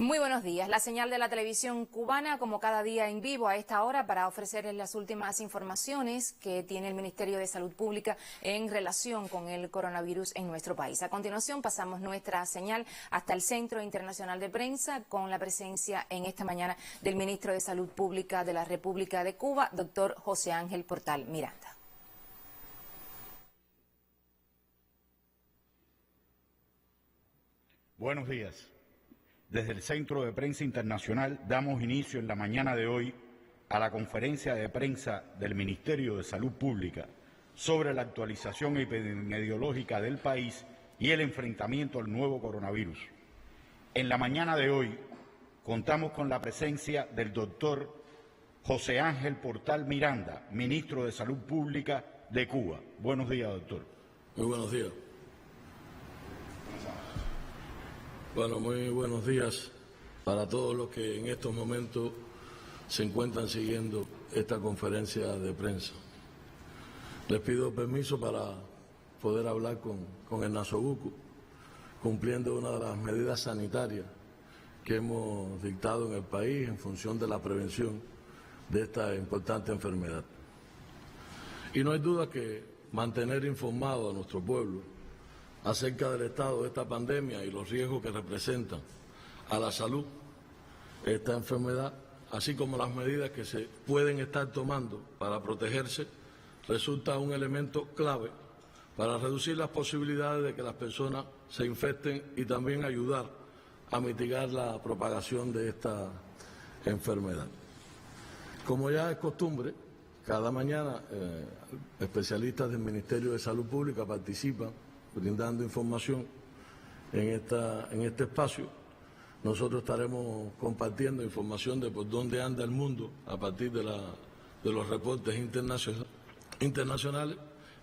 Muy buenos días. La señal de la televisión cubana, como cada día en vivo a esta hora, para ofrecerles las últimas informaciones que tiene el Ministerio de Salud Pública en relación con el coronavirus en nuestro país. A continuación pasamos nuestra señal hasta el Centro Internacional de Prensa con la presencia en esta mañana del Ministro de Salud Pública de la República de Cuba, doctor José Ángel Portal Miranda. Buenos días. Desde el Centro de Prensa Internacional damos inicio en la mañana de hoy a la conferencia de prensa del Ministerio de Salud Pública sobre la actualización epidemiológica del país y el enfrentamiento al nuevo coronavirus. En la mañana de hoy contamos con la presencia del doctor José Ángel Portal Miranda, Ministro de Salud Pública de Cuba. Buenos días, doctor. Muy buenos días. Bueno, muy buenos días para todos los que en estos momentos se encuentran siguiendo esta conferencia de prensa. Les pido permiso para poder hablar con el Nasobuco, cumpliendo una de las medidas sanitarias que hemos dictado en el país en función de la prevención de esta importante enfermedad. Y no hay duda que mantener informado a nuestro pueblo acerca del estado de esta pandemia y los riesgos que representan a la salud esta enfermedad, así como las medidas que se pueden estar tomando para protegerse, resulta un elemento clave para reducir las posibilidades de que las personas se infecten y también ayudar a mitigar la propagación de esta enfermedad. Como ya es costumbre, cada mañana especialistas del Ministerio de Salud Pública participan brindando información en este espacio. Nosotros estaremos compartiendo información de por dónde anda el mundo a partir de los reportes internacionales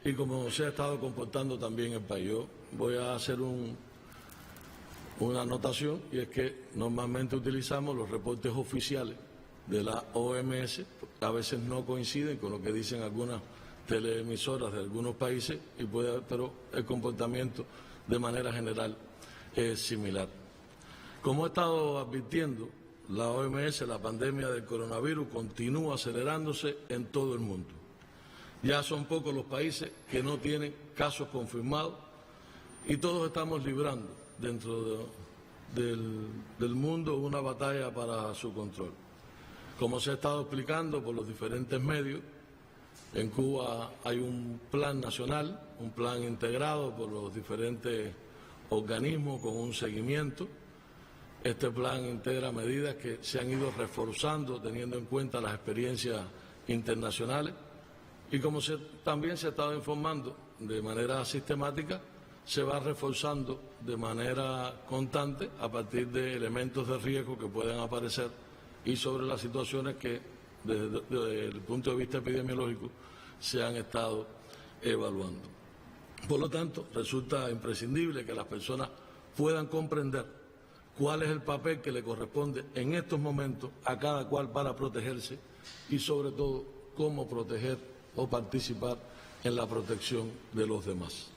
y cómo se ha estado comportando también el país. Yo voy a hacer una anotación, y es que normalmente utilizamos los reportes oficiales de la OMS, que a veces no coinciden con lo que dicen algunas teleemisoras de algunos países, pero el comportamiento de manera general es similar. Como he estado advirtiendo, la OMS, la pandemia del coronavirus continúa acelerándose en todo el mundo. Ya son pocos los países que no tienen casos confirmados y todos estamos librando dentro del mundo una batalla para su control. Como se ha estado explicando por los diferentes medios, en Cuba hay un plan nacional, un plan integrado por los diferentes organismos con un seguimiento. Este plan integra medidas que se han ido reforzando teniendo en cuenta las experiencias internacionales y como también se ha estado informando de manera sistemática, se va reforzando de manera constante a partir de elementos de riesgo que puedan aparecer y sobre las situaciones que desde el punto de vista epidemiológico se han estado evaluando. Por lo tanto, resulta imprescindible que las personas puedan comprender cuál es el papel que le corresponde en estos momentos a cada cual para protegerse y sobre todo cómo proteger o participar en la protección de los demás.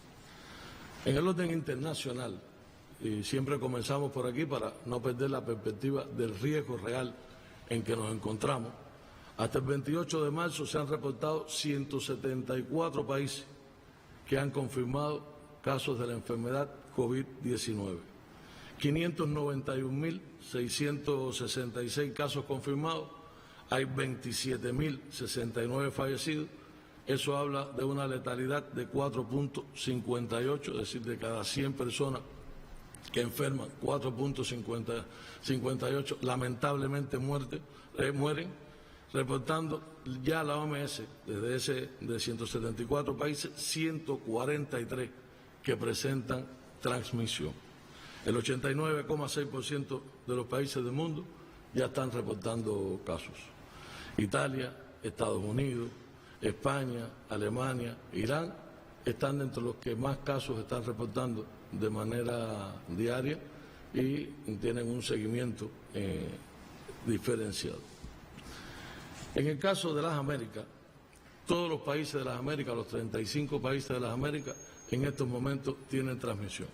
En el orden internacional, y siempre comenzamos por aquí para no perder la perspectiva del riesgo real en que nos encontramos, hasta el 28 de marzo se han reportado 174 países que han confirmado casos de la enfermedad COVID-19. 591.666 casos confirmados, hay 27.069 fallecidos. Eso habla de una letalidad de 4.58, es decir, de cada 100 personas que enferman, 4.58 lamentablemente mueren, reportando ya la OMS de 174 países, 143 que presentan transmisión. El 89,6% de los países del mundo ya están reportando casos. Italia, Estados Unidos, España, Alemania, Irán están entre los que más casos están reportando de manera diaria y tienen un seguimiento diferenciado. En el caso de las Américas, todos los países de las Américas, los 35 países de las Américas, en estos momentos tienen transmisión.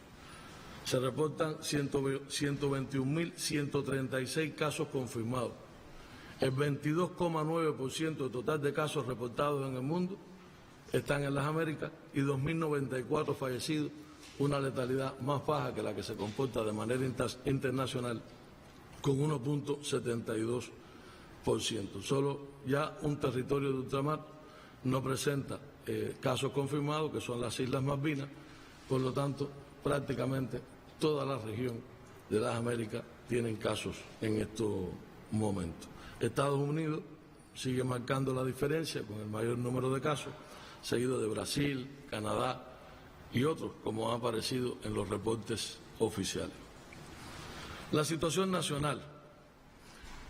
Se reportan 121.136 casos confirmados. El 22,9% del total de casos reportados en el mundo están en las Américas y 2.094 fallecidos, una letalidad más baja que la que se comporta de manera internacional, con 1,72%. Solo ya un territorio de ultramar no presenta casos confirmados, que son las Islas Malvinas. Por lo tanto, prácticamente toda la región de las Américas tienen casos en estos momentos. Estados Unidos sigue marcando la diferencia con el mayor número de casos, seguido de Brasil, Canadá y otros, como ha aparecido en los reportes oficiales. La situación nacional.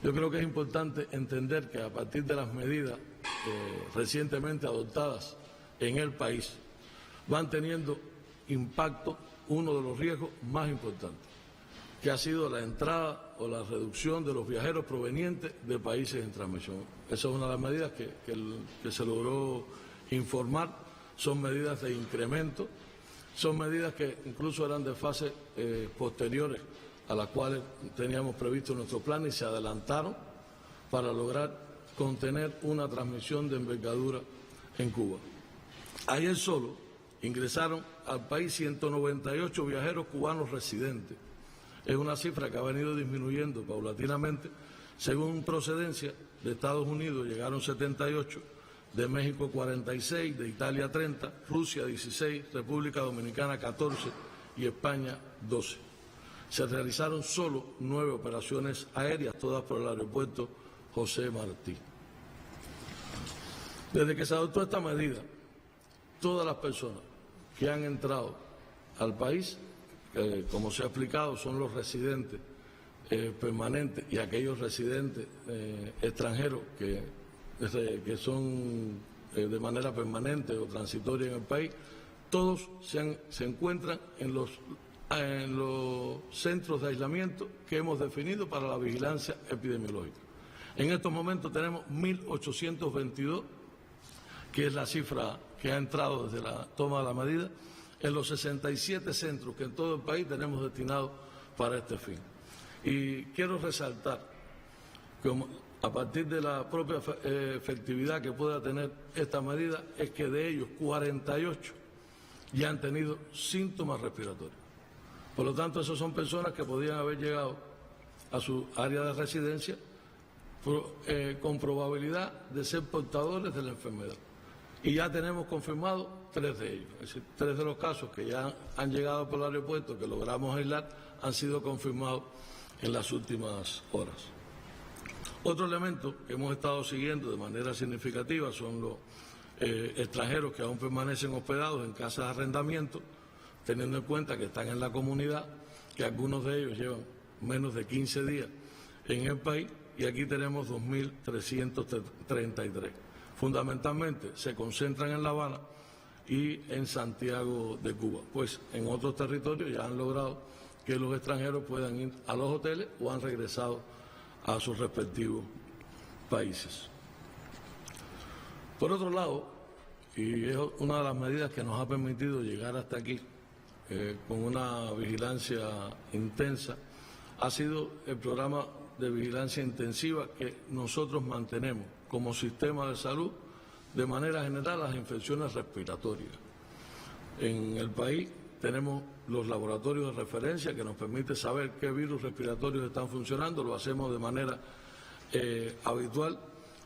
Yo creo que es importante entender que a partir de las medidas recientemente adoptadas en el país, van teniendo impacto uno de los riesgos más importantes, que ha sido la entrada o la reducción de los viajeros provenientes de países en transmisión. Esa es una de las medidas que se logró informar. Son medidas de incremento, son medidas que incluso eran de fases posteriores a las cuales teníamos previsto nuestro plan y se adelantaron para lograr contener una transmisión de envergadura en Cuba. Ayer solo ingresaron al país 198 viajeros cubanos residentes. Es una cifra que ha venido disminuyendo paulatinamente. Según procedencia, de Estados Unidos llegaron 78, de México 46, de Italia 30, Rusia 16, República Dominicana 14 y España 12. Se realizaron solo 9 operaciones aéreas, todas por el aeropuerto José Martí. Desde que se adoptó esta medida, todas las personas que han entrado al país, como se ha explicado, son los residentes permanentes y aquellos residentes extranjeros que son de manera permanente o transitoria en el país, todos se encuentran en los centros de aislamiento que hemos definido para la vigilancia epidemiológica. En estos momentos tenemos 1.822, que es la cifra que ha entrado desde la toma de la medida, en los 67 centros que en todo el país tenemos destinados para este fin. Y quiero resaltar que a partir de la propia efectividad que pueda tener esta medida, es que de ellos 48 ya han tenido síntomas respiratorios. Por lo tanto, esas son personas que podían haber llegado a su área de residencia con probabilidad de ser portadores de la enfermedad. Y ya tenemos confirmado 3 de ellos. Es decir, 3 de los casos que ya han llegado por el aeropuerto, que logramos aislar, han sido confirmados en las últimas horas. Otro elemento que hemos estado siguiendo de manera significativa son los extranjeros que aún permanecen hospedados en casas de arrendamiento, teniendo en cuenta que están en la comunidad, que algunos de ellos llevan menos de 15 días en el país, y aquí tenemos 2.333. Fundamentalmente se concentran en La Habana y en Santiago de Cuba, pues en otros territorios ya han logrado que los extranjeros puedan ir a los hoteles o han regresado a sus respectivos países. Por otro lado, y es una de las medidas que nos ha permitido llegar hasta aquí con una vigilancia intensa, ha sido el programa de vigilancia intensiva que nosotros mantenemos como sistema de salud de manera general las infecciones respiratorias. En el país tenemos los laboratorios de referencia que nos permiten saber qué virus respiratorios están funcionando, lo hacemos de manera habitual.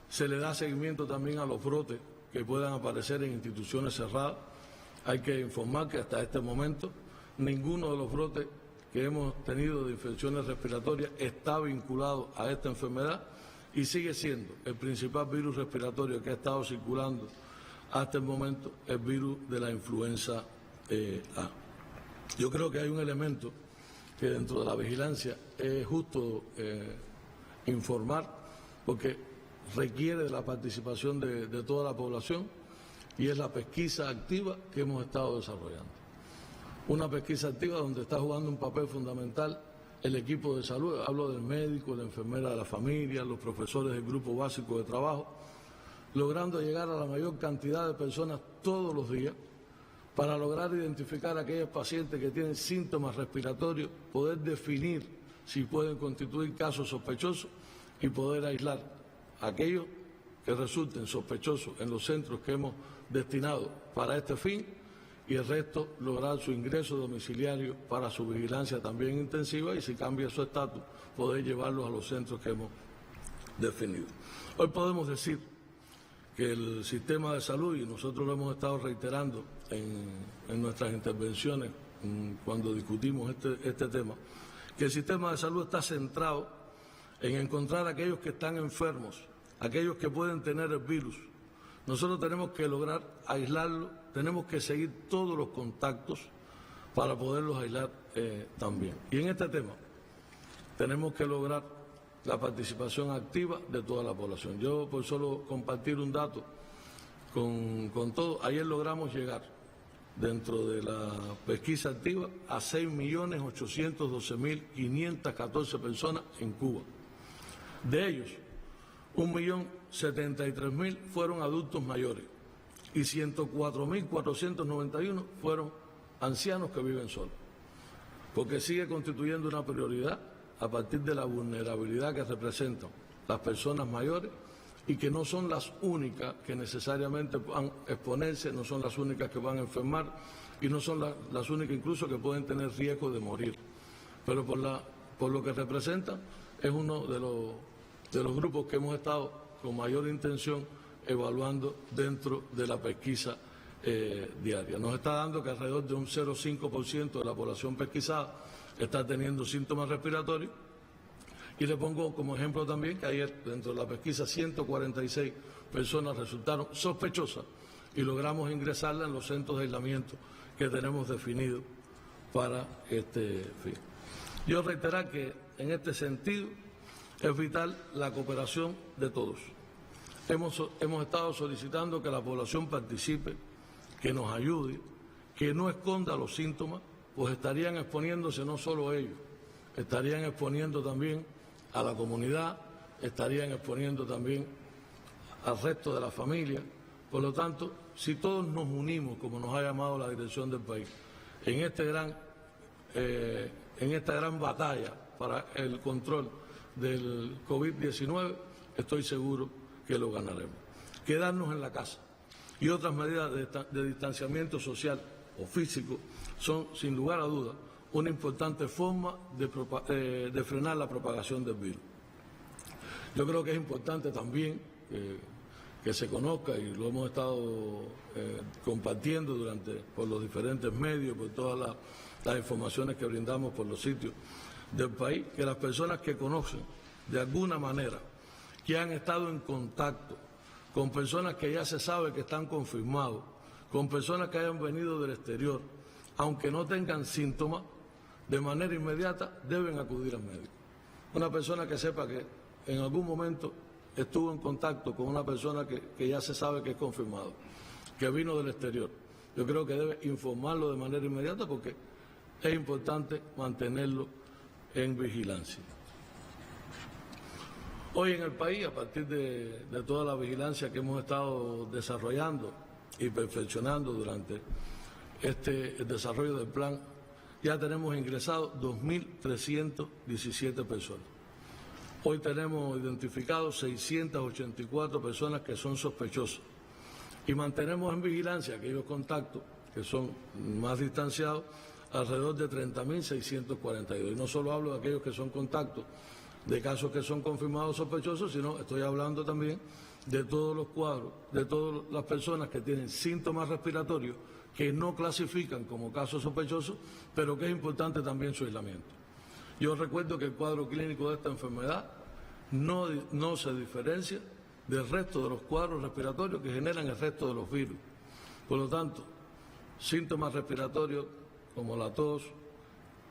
Se le da seguimiento también a los brotes que puedan aparecer en instituciones cerradas. Hay que informar que hasta este momento ninguno de los brotes que hemos tenido de infecciones respiratorias está vinculado a esta enfermedad y sigue siendo el principal virus respiratorio que ha estado circulando hasta el momento el virus de la influenza A. Yo creo que hay un elemento que dentro de la vigilancia es justo informar, porque requiere de la participación de toda la población, y es la pesquisa activa que hemos estado desarrollando. Una pesquisa activa donde está jugando un papel fundamental el equipo de salud, hablo del médico, la enfermera de la familia, los profesores del grupo básico de trabajo, logrando llegar a la mayor cantidad de personas todos los días para lograr identificar a aquellos pacientes que tienen síntomas respiratorios, poder definir si pueden constituir casos sospechosos y poder aislar a aquellos que resulten sospechosos en los centros que hemos destinado para este fin y el resto lograr su ingreso domiciliario para su vigilancia también intensiva y si cambia su estatus, poder llevarlos a los centros que hemos definido. Hoy podemos decir que el sistema de salud, y nosotros lo hemos estado reiterando en nuestras intervenciones cuando discutimos este tema, que el sistema de salud está centrado en encontrar a aquellos que están enfermos, aquellos que pueden tener el virus. Nosotros tenemos que lograr aislarlo, tenemos que seguir todos los contactos para poderlos aislar también. Y en este tema tenemos que lograr la participación activa de toda la población. Yo, por solo compartir un dato con todo, ayer logramos llegar dentro de la pesquisa activa a 6.812.514 personas en Cuba. De ellos, 1.073.000 fueron adultos mayores y 104.491 fueron ancianos que viven solos, porque sigue constituyendo una prioridad a partir de la vulnerabilidad que representan las personas mayores y que no son las únicas que necesariamente van a exponerse, no son las únicas que van a enfermar y no son las únicas incluso que pueden tener riesgo de morir. Pero por lo que representan es uno de los grupos que hemos estado con mayor intención evaluando dentro de la pesquisa diaria. Nos está dando que alrededor de un 0,5% de la población pesquisada está teniendo síntomas respiratorios. Y le pongo como ejemplo también que ayer dentro de la pesquisa 146 personas resultaron sospechosas y logramos ingresarlas en los centros de aislamiento que tenemos definidos para este fin. Yo reiterar que en este sentido es vital la cooperación de todos. Hemos estado solicitando que la población participe, que nos ayude, que no esconda los síntomas, pues estarían exponiéndose no solo ellos, estarían exponiendo también a la comunidad, estarían exponiendo también al resto de la familia. Por lo tanto, si todos nos unimos, como nos ha llamado la dirección del país, en esta gran batalla para el control del COVID-19, estoy seguro que lo ganaremos. Quedarnos en la casa y otras medidas de distanciamiento social o físico son, sin lugar a dudas, una importante forma de frenar la propagación del virus. Yo creo que es importante también que se conozca, y lo hemos estado compartiendo por los diferentes medios, por todas las informaciones que brindamos por los sitios del país, que las personas que conocen de alguna manera, que han estado en contacto con personas que ya se sabe que están confirmados, con personas que hayan venido del exterior, aunque no tengan síntomas, de manera inmediata deben acudir al médico. Una persona que sepa que en algún momento estuvo en contacto con una persona que ya se sabe que es confirmado, que vino del exterior, yo creo que debe informarlo de manera inmediata porque es importante mantenerlo en vigilancia. Hoy en el país, a partir de toda la vigilancia que hemos estado desarrollando y perfeccionando durante el desarrollo del plan, ya tenemos ingresados 2.317 personas. Hoy tenemos identificados 684 personas que son sospechosas y mantenemos en vigilancia aquellos contactos que son más distanciados, alrededor de 30.642. Y no solo hablo de aquellos que son contactos de casos que son confirmados sospechosos, sino estoy hablando también de todos los cuadros, de todas las personas que tienen síntomas respiratorios que no clasifican como casos sospechosos, pero que es importante también su aislamiento. Yo recuerdo que el cuadro clínico de esta enfermedad no se diferencia del resto de los cuadros respiratorios que generan el resto de los virus. Por lo tanto, síntomas respiratorios como la tos,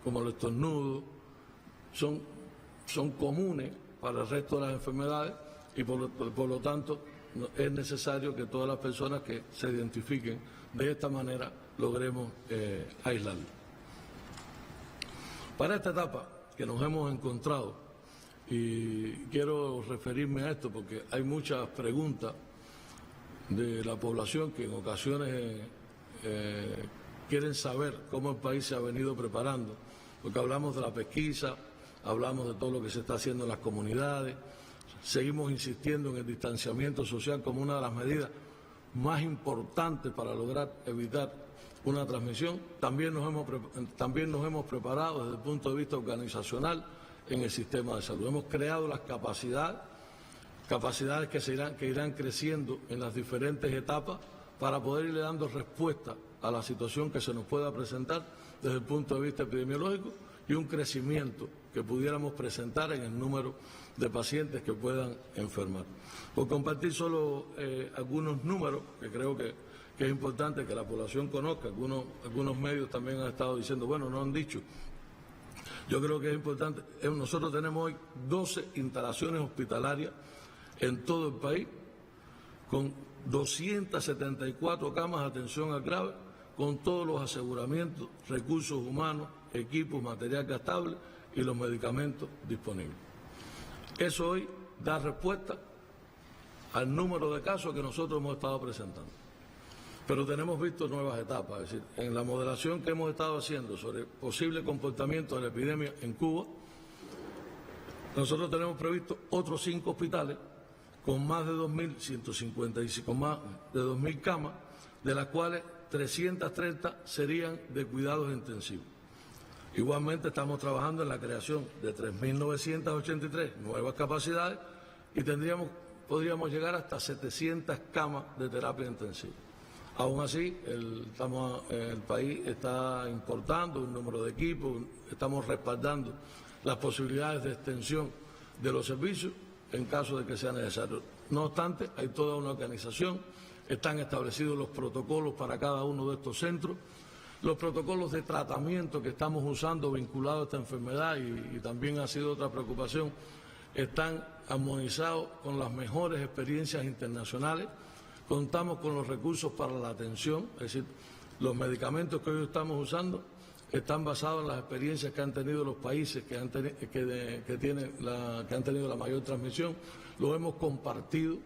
como el estornudo, son comunes para el resto de las enfermedades y por lo tanto es necesario que todas las personas que se identifiquen de esta manera logremos aislarlo. Para esta etapa que nos hemos encontrado, y quiero referirme a esto porque hay muchas preguntas de la población que en ocasiones quieren saber cómo el país se ha venido preparando, porque hablamos de la pesquisa, hablamos de todo lo que se está haciendo en las comunidades, seguimos insistiendo en el distanciamiento social como una de las medidas más importantes para lograr evitar una transmisión. También nos hemos preparado desde el punto de vista organizacional en el sistema de salud. Hemos creado las capacidades que irán creciendo en las diferentes etapas para poder irle dando respuesta a la situación que se nos pueda presentar desde el punto de vista epidemiológico y un crecimiento que pudiéramos presentar en el número de pacientes que puedan enfermar. Por compartir solo algunos números que creo que es importante que la población conozca, algunos medios también han estado diciendo, bueno, no han dicho. Yo creo que es importante, nosotros tenemos hoy 12 instalaciones hospitalarias en todo el país, con 274 camas de atención al grave, con todos los aseguramientos, recursos humanos, equipos, material gastable y los medicamentos disponibles. Eso hoy da respuesta al número de casos que nosotros hemos estado presentando. Pero tenemos visto nuevas etapas, es decir, en la modelación que hemos estado haciendo sobre el posible comportamiento de la epidemia en Cuba, nosotros tenemos previsto otros 5 hospitales con más de 2.155, con más de 2.000 camas, de las cuales 330 serían de cuidados intensivos. Igualmente estamos trabajando en la creación de 3.983 nuevas capacidades y podríamos llegar hasta 700 camas de terapia intensiva. Aún así, el país está importando un número de equipos, estamos respaldando las posibilidades de extensión de los servicios en caso de que sea necesario. No obstante, hay toda una organización, están establecidos los protocolos para cada uno de estos centros, los protocolos de tratamiento que estamos usando vinculados a esta enfermedad y también ha sido otra preocupación, están armonizados con las mejores experiencias internacionales. Contamos con los recursos para la atención, es decir, los medicamentos que hoy estamos usando están basados en las experiencias que han tenido los países que han tenido la mayor transmisión. Los hemos compartido,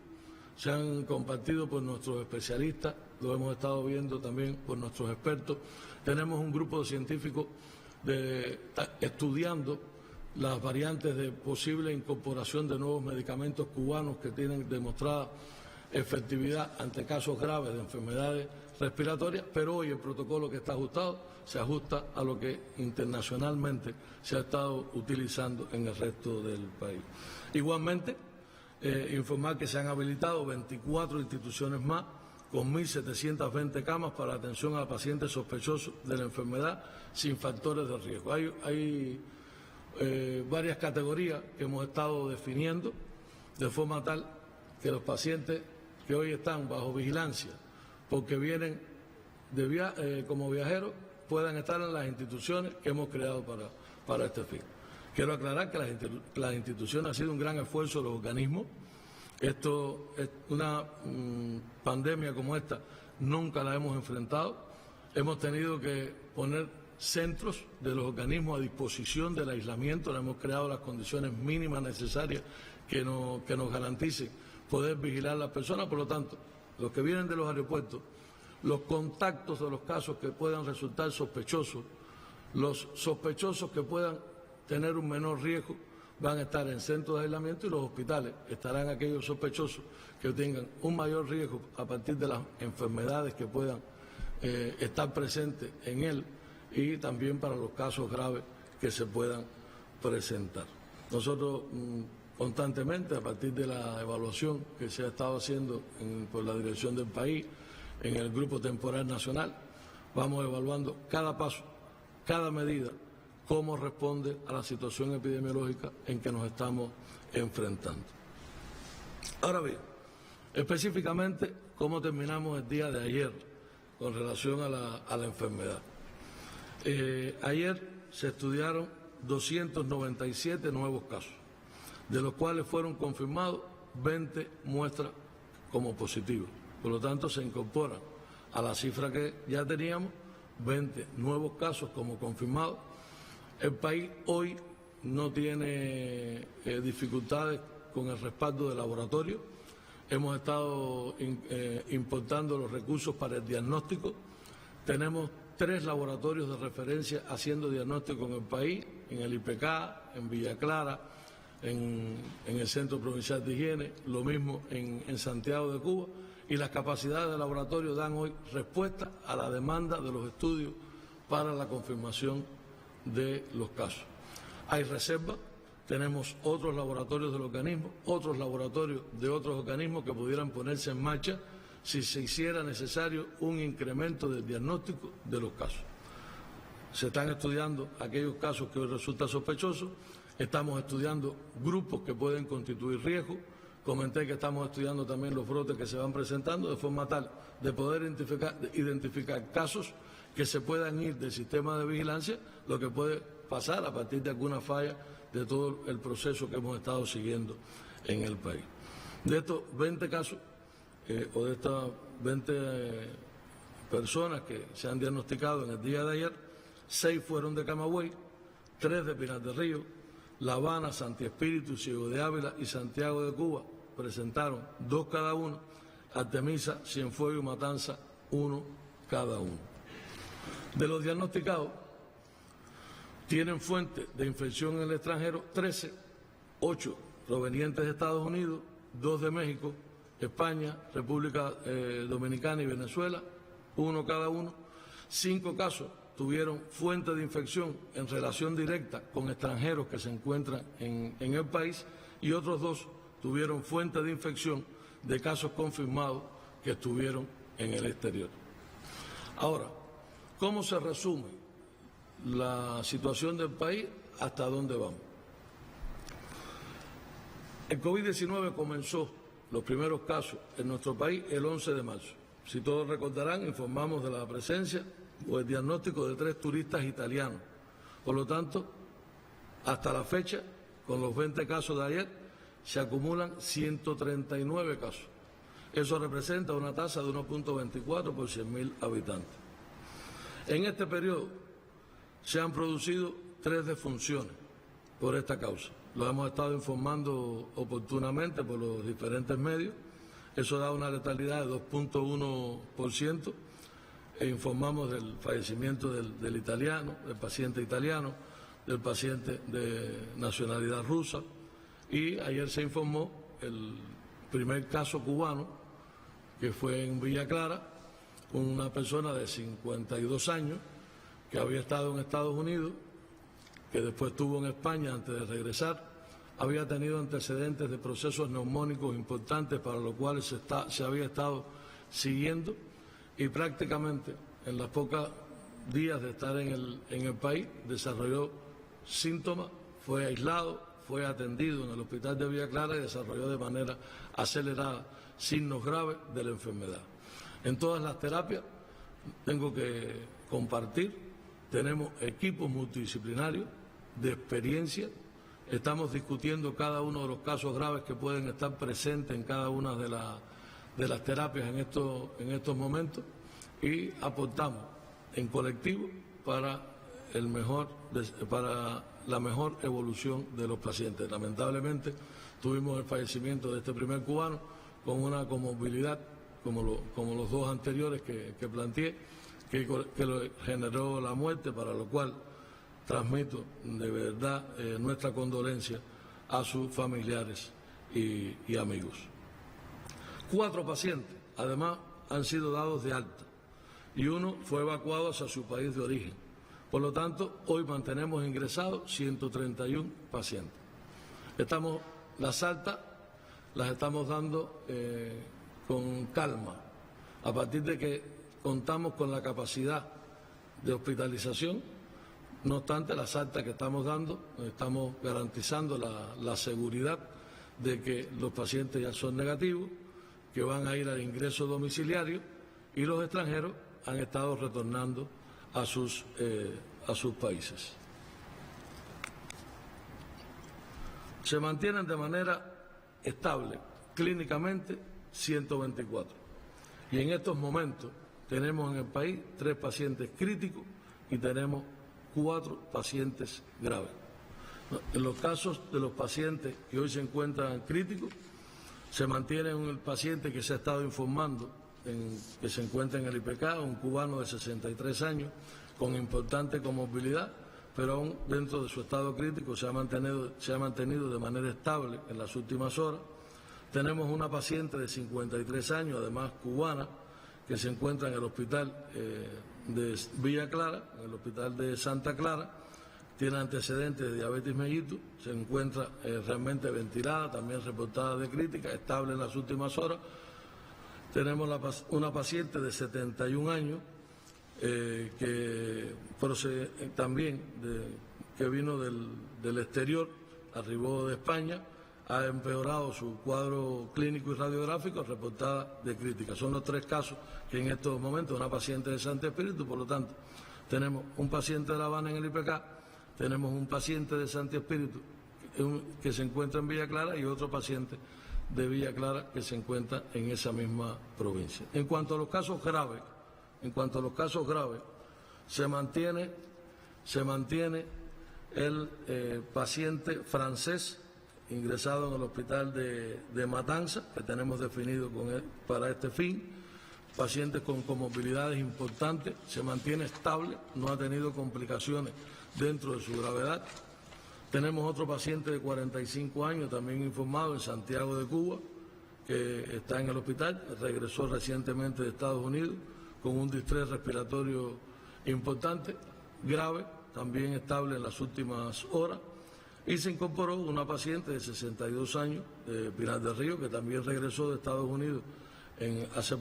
se han compartido por nuestros especialistas, lo hemos estado viendo también por nuestros expertos. Tenemos un grupo de científicos estudiando las variantes de posible incorporación de nuevos medicamentos cubanos que tienen demostrada efectividad ante casos graves de enfermedades respiratorias, pero hoy el protocolo que está ajustado se ajusta a lo que internacionalmente se ha estado utilizando en el resto del país. Igualmente, informar que se han habilitado 24 instituciones más con 1.720 camas para atención a pacientes sospechosos de la enfermedad sin factores de riesgo. Hay varias categorías que hemos estado definiendo de forma tal que los pacientes que hoy están bajo vigilancia porque vienen como viajeros puedan estar en las instituciones que hemos creado para este fin. Quiero aclarar que las instituciones ha sido un gran esfuerzo de los organismos. Esto es una pandemia como esta, nunca la hemos enfrentado. Hemos tenido que poner centros de los organismos a disposición del aislamiento, le hemos creado las condiciones mínimas necesarias que nos garanticen poder vigilar a las personas. Por lo tanto, los que vienen de los aeropuertos, los contactos de los casos que puedan resultar sospechosos, los sospechosos que puedan tener un menor riesgo, van a estar en centros de aislamiento y los hospitales estarán aquellos sospechosos que tengan un mayor riesgo a partir de las enfermedades que puedan estar presentes en él y también para los casos graves que se puedan presentar. Nosotros constantemente, a partir de la evaluación que se ha estado haciendo por la dirección del país, en el Grupo Temporal Nacional, vamos evaluando cada paso, cada medida, cómo responde a la situación epidemiológica en que nos estamos enfrentando. Ahora bien, específicamente, ¿cómo terminamos el día de ayer con relación a la enfermedad? Ayer se estudiaron 297 nuevos casos, de los cuales fueron confirmados 20 muestras como positivas. Por lo tanto, se incorporan a la cifra que ya teníamos 20 nuevos casos como confirmados. El país hoy no tiene dificultades con el respaldo de laboratorio. Hemos estado importando los recursos para el diagnóstico. Tenemos 3 laboratorios de referencia haciendo diagnóstico en el país, en el IPK, en Villa Clara, en el Centro Provincial de Higiene, lo mismo en Santiago de Cuba, y las capacidades del laboratorio dan hoy respuesta a la demanda de los estudios para la confirmación de los casos. Hay reservas, tenemos otros laboratorios del organismo, otros laboratorios de otros organismos que pudieran ponerse en marcha si se hiciera necesario un incremento del diagnóstico de los casos. Se están estudiando aquellos casos que hoy resultan sospechosos, estamos estudiando grupos que pueden constituir riesgo. Comenté que estamos estudiando también los brotes que se van presentando de forma tal de poder identificar casos que se puedan ir del sistema de vigilancia, lo que puede pasar a partir de alguna falla de todo el proceso que hemos estado siguiendo en el país. De estos 20 casos, o de estas 20 personas que se han diagnosticado en el día de ayer, 6 fueron de Camagüey, 3 de Pinar del Río, La Habana, Santi Espíritu, Ciego de Ávila y Santiago de Cuba presentaron 2 cada uno, Artemisa, Cienfuegos y Matanza 1 cada uno. De los diagnosticados, tienen fuente de infección en el extranjero 13, 8 provenientes de Estados Unidos, 2 de México, España, República Dominicana y Venezuela, 1 cada uno. 5 casos tuvieron fuente de infección en relación directa con extranjeros que se encuentran en el país y otros 2 tuvieron fuente de infección de casos confirmados que estuvieron en el exterior. Ahora, ¿cómo se resume la situación del país? ¿Hasta dónde vamos? El COVID-19 comenzó los primeros casos en nuestro país el 11 de marzo. Si todos recordarán, informamos de la presencia o el diagnóstico de 3 turistas italianos. Por lo tanto, hasta la fecha, con los 20 casos de ayer, se acumulan 139 casos. Eso representa una tasa de 1.24 por 100.000 habitantes. En este periodo se han producido 3 defunciones por esta causa. Lo hemos estado informando oportunamente por los diferentes medios. Eso da una letalidad de 2.1%. E informamos del fallecimiento del italiano, del paciente italiano, del paciente de nacionalidad rusa. Y ayer se informó el primer caso cubano, que fue en Villa Clara, una persona de 52 años que había estado en Estados Unidos, que después estuvo en España antes de regresar, había tenido antecedentes de procesos neumónicos importantes para los cuales se había estado siguiendo y prácticamente en los pocos días de estar en el país desarrolló síntomas, fue aislado, fue atendido en el hospital de Villa Clara y desarrolló de manera acelerada signos graves de la enfermedad. En todas las terapias, tengo que compartir, tenemos equipos multidisciplinarios de experiencia, estamos discutiendo cada uno de los casos graves que pueden estar presentes en cada una de las terapias en estos momentos y aportamos en colectivo para la mejor evolución de los pacientes. Lamentablemente tuvimos el fallecimiento de este primer cubano con una comorbilidad como los 2 anteriores que planteé, que lo generó la muerte, para lo cual transmito de verdad nuestra condolencia a sus familiares y amigos. 4 pacientes, además, han sido dados de alta y 1 fue evacuado hacia su país de origen. Por lo tanto, hoy mantenemos ingresados 131 pacientes. Las altas las estamos dando con calma, a partir de que contamos con la capacidad de hospitalización. No obstante, las altas que estamos dando, estamos garantizando la seguridad de que los pacientes ya son negativos, que van a ir al ingreso domiciliario y los extranjeros han estado retornando a sus países. Se mantienen de manera estable clínicamente 124 y en estos momentos tenemos en el país 3 pacientes críticos y tenemos 4 pacientes graves. En los casos de los pacientes que hoy se encuentran críticos, se mantiene el paciente que se ha estado informando que se encuentra en el IPK, un cubano de 63 años, con importante comorbilidad, pero aún dentro de su estado crítico se ha mantenido de manera estable en las últimas horas. Tenemos una paciente de 53 años, además cubana, que se encuentra en el hospital de Villa Clara, en el hospital de Santa Clara. Tiene antecedentes de diabetes mellitus, se encuentra realmente ventilada, también reportada de crítica, estable en las últimas horas. Tenemos una paciente de 71 años que procede también que vino del exterior, arribó de España, ha empeorado su cuadro clínico y radiográfico, reportada de crítica. Son los 3 casos que en estos momentos, una paciente de Santi Espíritu, por lo tanto, tenemos un paciente de La Habana en el IPK, tenemos un paciente de Santi Espíritu que se encuentra en Villa Clara y otro paciente de Villa Clara que se encuentra en esa misma provincia. En cuanto a los casos graves, se mantiene el paciente francés ingresado en el hospital de Matanza, que tenemos definido para este fin, pacientes con comorbilidades importantes, se mantiene estable, no ha tenido complicaciones dentro de su gravedad. Tenemos otro paciente de 45 años, también informado en Santiago de Cuba, que está en el hospital, regresó recientemente de Estados Unidos con un distrés respiratorio importante, grave, también estable en las últimas horas. Y se incorporó una paciente de 62 años, de Pinar del Río, que también regresó de Estados Unidos hace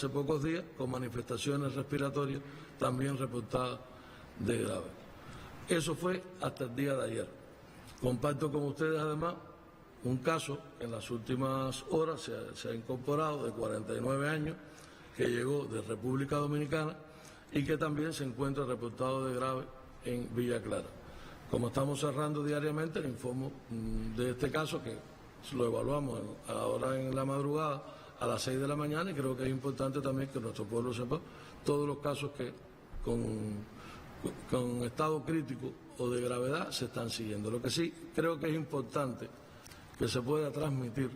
pocos días, con manifestaciones respiratorias también reportadas de grave. Eso fue hasta el día de ayer. Comparto con ustedes además un caso que en las últimas horas se ha incorporado de 49 años, que llegó de República Dominicana y que también se encuentra reportado de grave en Villa Clara. Como estamos cerrando diariamente, le informo de este caso, que lo evaluamos ahora en la madrugada a las 6 de la mañana, y creo que es importante también que nuestro pueblo sepa todos los casos que con estado crítico o de gravedad se están siguiendo. Lo que sí creo que es importante que se pueda transmitir,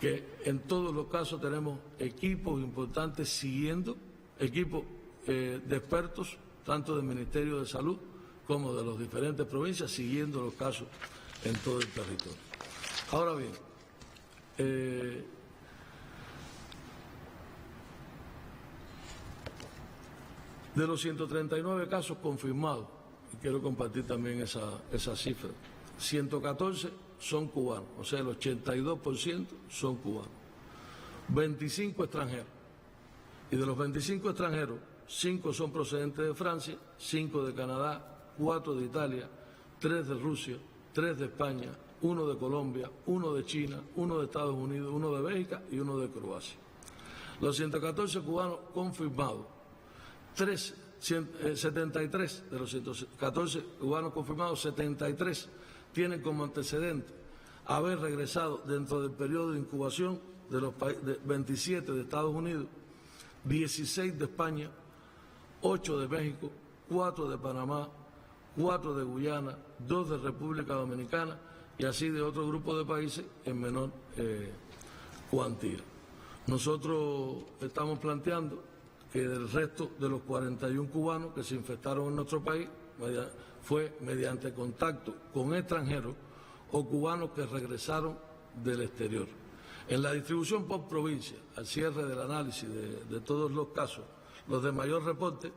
que en todos los casos tenemos equipos importantes siguiendo, equipos de expertos, tanto del Ministerio de Salud como de las diferentes provincias, siguiendo los casos en todo el territorio. Ahora bien, de los 139 casos confirmados, y quiero compartir también esa cifra, 114 son cubanos, o sea, el 82% son cubanos, 25 extranjeros, y de los 25 extranjeros, 5 son procedentes de Francia, 5 de Canadá, 4 de Italia, 3 de Rusia, 3 de España, 1 de Colombia, 1 de China, 1 de Estados Unidos, 1 de Bélgica y 1 de Croacia. Los 114 cubanos confirmados, 73 de los 114 cubanos confirmados, 73 tienen como antecedente haber regresado dentro del periodo de incubación de los 27 de Estados Unidos, 16 de España, 8 de México, 4 de Panamá, 4 de Guyana, 2 de República Dominicana y así de otro grupo de países en menor cuantía. Nosotros estamos planteando que del resto de los 41 cubanos que se infectaron en nuestro país fue mediante contacto con extranjeros o cubanos que regresaron del exterior. En la distribución por provincia, al cierre del análisis de todos los casos, los de mayor reporte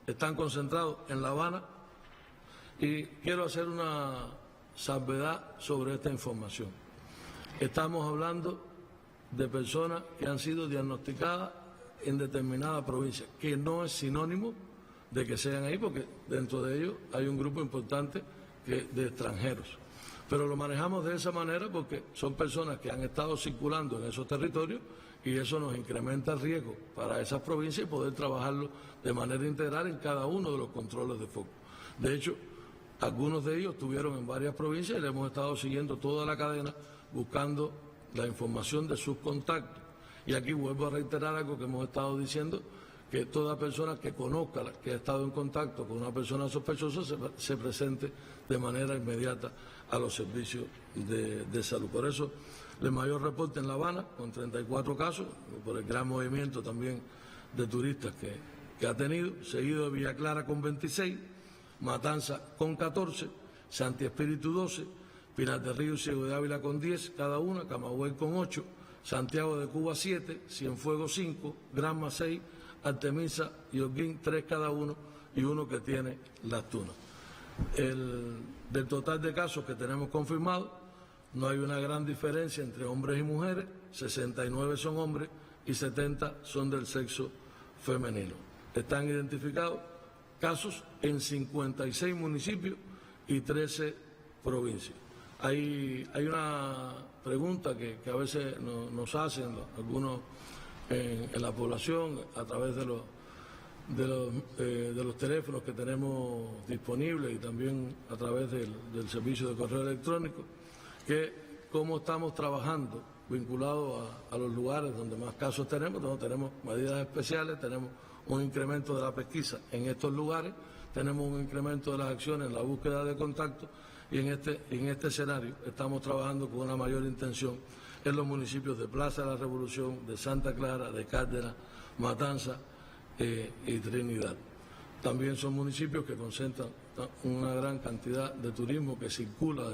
están concentrados en La Habana, y quiero hacer una salvedad sobre esta información. Estamos hablando de personas que han sido diagnosticadas en determinada provincia, que no es sinónimo de que sean ahí, porque dentro de ellos hay un grupo importante de extranjeros. Pero lo manejamos de esa manera porque son personas que han estado circulando en esos territorios y eso nos incrementa el riesgo para esas provincias y poder trabajarlo de manera integral en cada uno de los controles de foco. De hecho, algunos de ellos estuvieron en varias provincias y le hemos estado siguiendo toda la cadena buscando la información de sus contactos. Y aquí vuelvo a reiterar algo que hemos estado diciendo, que toda persona que conozca, que ha estado en contacto con una persona sospechosa, se presente de manera inmediata a los servicios de salud. Por eso, el mayor reporte en La Habana, con 34 casos, por el gran movimiento también de turistas que ha tenido, seguido de Villa Clara con 26, Matanza con 14, Santi Espíritu 12, Pinar del Río y Ciego de Ávila con 10 cada una, Camagüey con 8, Santiago de Cuba 7, Cienfuegos 5, Granma 6, Artemisa y Holguín 3 cada uno y uno que tiene Las Tunas. Del total de casos que tenemos confirmados, no hay una gran diferencia entre hombres y mujeres, 69 son hombres y 70 son del sexo femenino. Están identificados casos en 56 municipios y 13 provincias. Hay una pregunta que a veces nos hacen algunos en la población a través de los teléfonos que tenemos disponibles y también a través del servicio de correo electrónico, que cómo estamos trabajando vinculados a los lugares donde más casos tenemos, donde tenemos medidas especiales, tenemos un incremento de la pesquisa en estos lugares, tenemos un incremento de las acciones en la búsqueda de contacto y en este escenario estamos trabajando con una mayor intención en los municipios de Plaza de la Revolución, de Santa Clara, de Cárdenas, Matanza y Trinidad. También son municipios que concentran una gran cantidad de turismo que circula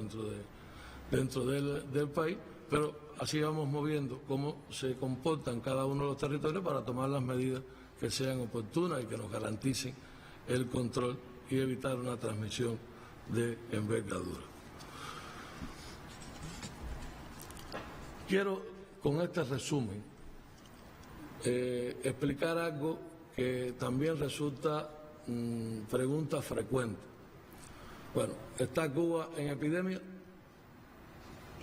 dentro del país, pero así vamos moviendo cómo se comportan cada uno de los territorios para tomar las medidas que sean oportunas y que nos garanticen el control y evitar una transmisión de envergadura. Quiero, con este resumen, explicar algo que también resulta pregunta frecuente. Bueno, ¿está Cuba en epidemia?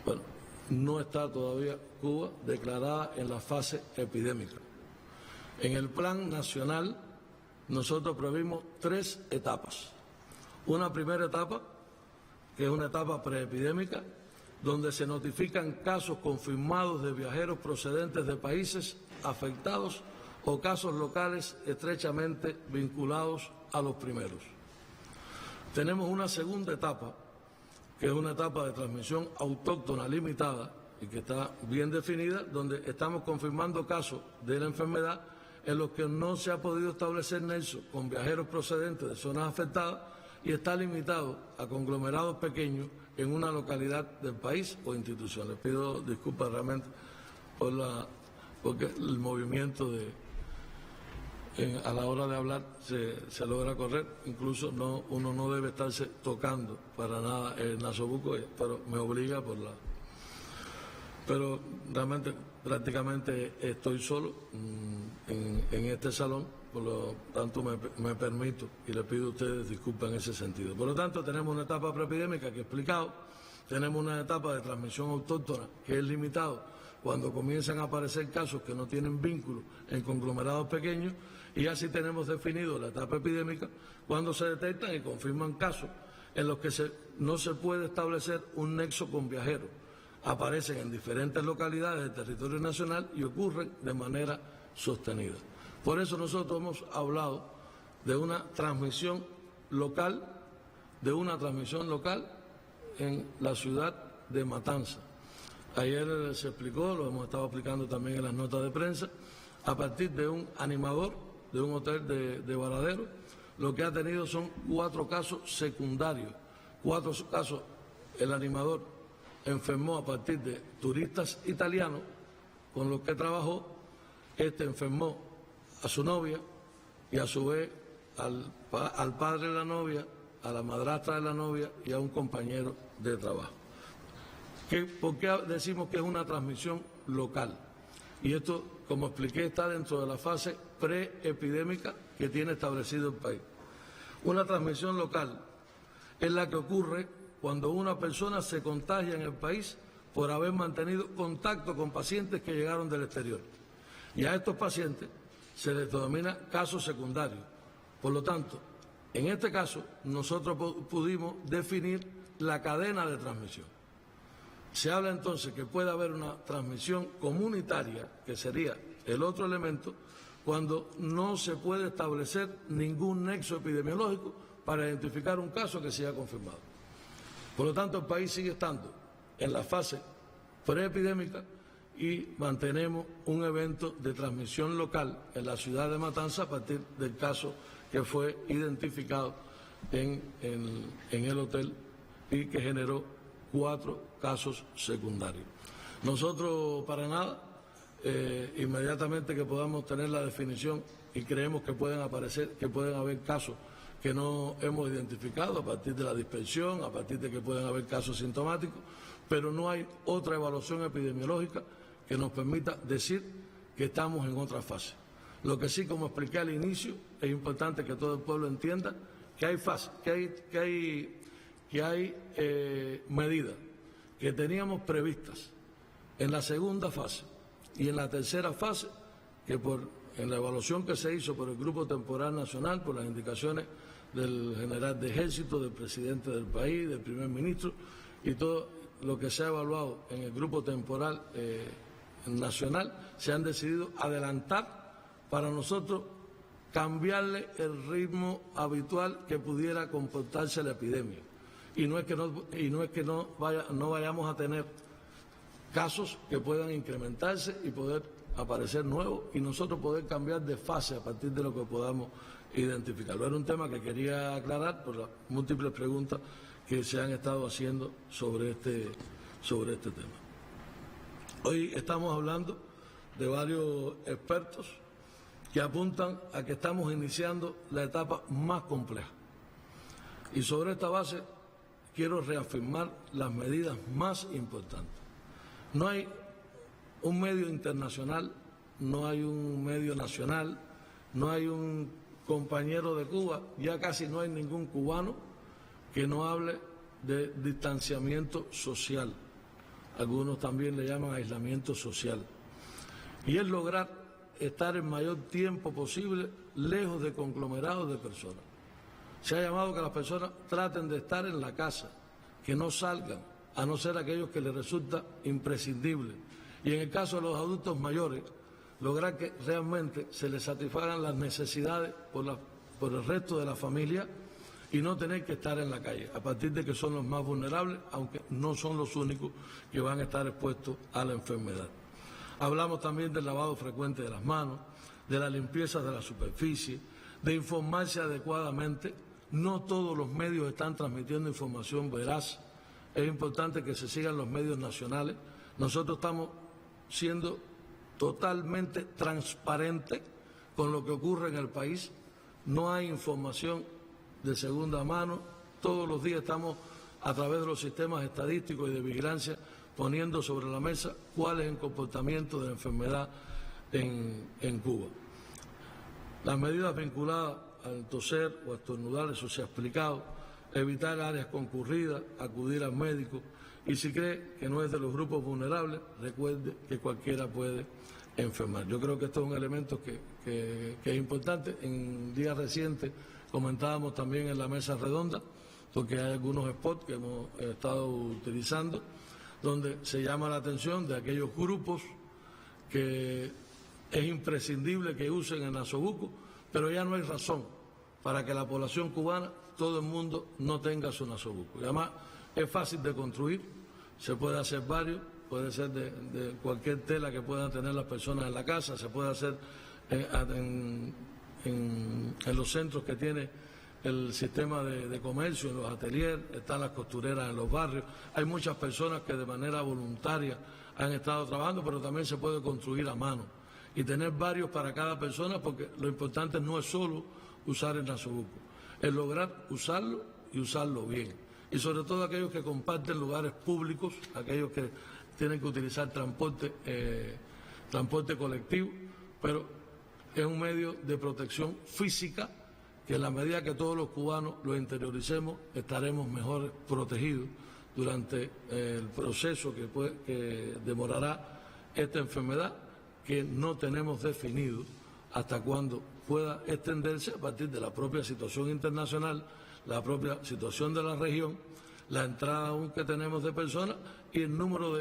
Bueno, no está todavía Cuba declarada en la fase epidémica. En el plan nacional nosotros previmos 3 etapas. Una primera etapa, que es una etapa preepidémica, donde se notifican casos confirmados de viajeros procedentes de países afectados o casos locales estrechamente vinculados a los primeros. Tenemos una segunda etapa, que es una etapa de transmisión autóctona limitada y que está bien definida, donde estamos confirmando casos de la enfermedad en los que no se ha podido establecer nexo con viajeros procedentes de zonas afectadas y está limitado a conglomerados pequeños en una localidad del país o institución. Les pido disculpas realmente porque el movimiento a la hora de hablar se logra correr, incluso uno no debe estarse tocando para nada el nasobuco, pero me obliga pero realmente prácticamente estoy solo en este salón, por lo tanto me permito y le pido a ustedes disculpas en ese sentido. Por lo tanto, tenemos una etapa preepidémica que he explicado, tenemos una etapa de transmisión autóctona que es limitado cuando comienzan a aparecer casos que no tienen vínculo en conglomerados pequeños, y así tenemos definido la etapa epidémica cuando se detectan y confirman casos en los que no se puede establecer un nexo con viajeros. Aparecen en diferentes localidades del territorio nacional y ocurren de manera sostenida. Por eso nosotros hemos hablado de una transmisión local, en la ciudad de Matanza. Ayer se explicó, lo hemos estado explicando también en las notas de prensa, a partir de un animador de un hotel de Varadero, lo que ha tenido son 4 casos secundarios. 4 casos, el animador enfermó a partir de turistas italianos con los que trabajó, enfermó a su novia y a su vez al padre de la novia, a la madrastra de la novia y a un compañero de trabajo. ¿Por qué decimos que es una transmisión local? Y esto, como expliqué, está dentro de la fase preepidémica que tiene establecido el país. Una transmisión local es la que ocurre cuando una persona se contagia en el país por haber mantenido contacto con pacientes que llegaron del exterior. Y a estos pacientes se les denomina casos secundarios. Por lo tanto, en este caso, nosotros pudimos definir la cadena de transmisión. Se habla entonces que puede haber una transmisión comunitaria, que sería el otro elemento, cuando no se puede establecer ningún nexo epidemiológico para identificar un caso que se haya confirmado. Por lo tanto, el país sigue estando en la fase preepidémica y mantenemos un evento de transmisión local en la ciudad de Matanzas a partir del caso que fue identificado en el hotel y que generó 4 casos secundarios. Nosotros, para nada, inmediatamente que podamos tener la definición, y creemos que pueden haber casos que no hemos identificado a partir de la dispersión, a partir de que pueden haber casos sintomáticos, pero no hay otra evaluación epidemiológica que nos permita decir que estamos en otra fase. Lo que sí, como expliqué al inicio, es importante que todo el pueblo entienda que hay fases, que hay medidas que teníamos previstas en la segunda fase y en la tercera fase, que en la evaluación que se hizo por el Grupo Temporal Nacional, por las indicaciones del general de Ejército, del presidente del país, del primer ministro, y todo lo que se ha evaluado en el Grupo Temporal Nacional, se han decidido adelantar para nosotros cambiarle el ritmo habitual que pudiera comportarse la epidemia. Y no es que no vayamos a tener casos que puedan incrementarse y poder aparecer nuevos y nosotros poder cambiar de fase a partir de lo que podamos identificarlo. Era un tema que quería aclarar por las múltiples preguntas que se han estado haciendo sobre este tema. Hoy estamos hablando de varios expertos que apuntan a que estamos iniciando la etapa más compleja. Y sobre esta base quiero reafirmar las medidas más importantes. No hay un medio internacional, no hay un medio nacional, no hay un compañero de Cuba, ya casi no hay ningún cubano que no hable de distanciamiento social. Algunos también le llaman aislamiento social. Y es lograr estar el mayor tiempo posible lejos de conglomerados de personas. Se ha llamado que las personas traten de estar en la casa, que no salgan, a no ser aquellos que les resulta imprescindible. Y en el caso de los adultos mayores, lograr que realmente se les satisfagan las necesidades por el resto de la familia y no tener que estar en la calle, a partir de que son los más vulnerables, aunque no son los únicos que van a estar expuestos a la enfermedad. Hablamos también del lavado frecuente de las manos, de la limpieza de la superficie, de informarse adecuadamente. No todos los medios están transmitiendo información veraz. Es importante que se sigan los medios nacionales. Nosotros estamos siendo totalmente transparentes con lo que ocurre en el país. No hay información de segunda mano. Todos los días estamos, a través de los sistemas estadísticos y de vigilancia, poniendo sobre la mesa cuál es el comportamiento de la enfermedad en Cuba. Las medidas vinculadas al toser o a estornudar, eso se ha explicado, evitar áreas concurridas, acudir al médico y si cree que no es de los grupos vulnerables, recuerde que cualquiera puede enfermar. Yo creo que esto es un elemento que es importante. En días recientes comentábamos también en la mesa redonda, porque hay algunos spots que hemos estado utilizando, donde se llama la atención de aquellos grupos que es imprescindible que usen el nasobuco, pero ya no hay razón para que la población cubana, todo el mundo, no tenga su nasobuco. Y además es fácil de construir, se puede hacer varios, puede ser de cualquier tela que puedan tener las personas en la casa, se puede hacer en los centros que tiene el sistema de comercio, en los ateliers, están las costureras en los barrios. Hay muchas personas que de manera voluntaria han estado trabajando, pero también se puede construir a mano y tener varios para cada persona, porque lo importante no es solo usar el nasobuco, es lograr usarlo y usarlo bien. Y sobre todo aquellos que comparten lugares públicos, aquellos que tienen que utilizar transporte colectivo, pero es un medio de protección física que en la medida que todos los cubanos lo interioricemos, estaremos mejor protegidos durante el proceso que demorará esta enfermedad, que no tenemos definido hasta cuándo pueda extenderse a partir de la propia situación internacional, la propia situación de la región, la entrada aún que tenemos de personas y el número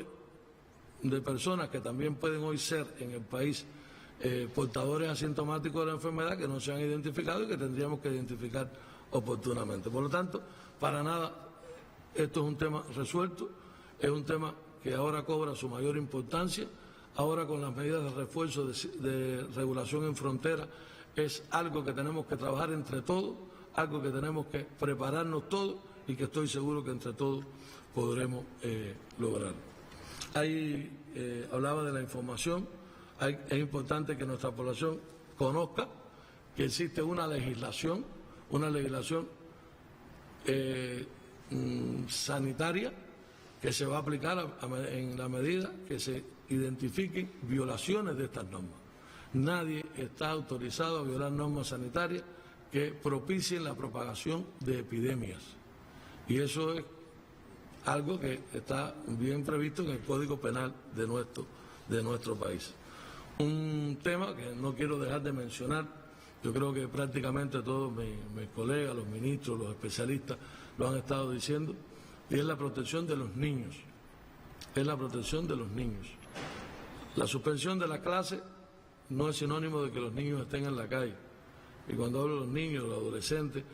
de personas que también pueden hoy ser en el país portadores asintomáticos de la enfermedad que no se han identificado y que tendríamos que identificar oportunamente. Por lo tanto, para nada esto es un tema resuelto, es un tema que ahora cobra su mayor importancia. Ahora, con las medidas de refuerzo de regulación en frontera, es algo que tenemos que trabajar entre todos, algo que tenemos que prepararnos todos y que estoy seguro que entre todos podremos lograr. Hablaba de la información. Es importante que nuestra población conozca que existe una legislación sanitaria que se va a aplicar en la medida que se identifiquen violaciones de estas normas. Nadie está autorizado a violar normas sanitarias que propicien la propagación de epidemias. Y eso es algo que está bien previsto en el Código Penal de nuestro país. Un tema que no quiero dejar de mencionar, yo creo que prácticamente todos mis colegas, los ministros, los especialistas lo han estado diciendo, y es la protección de los niños. Es la protección de los niños. La suspensión de la clase no es sinónimo de que los niños estén en la calle. Y cuando hablo de los niños, los adolescentes,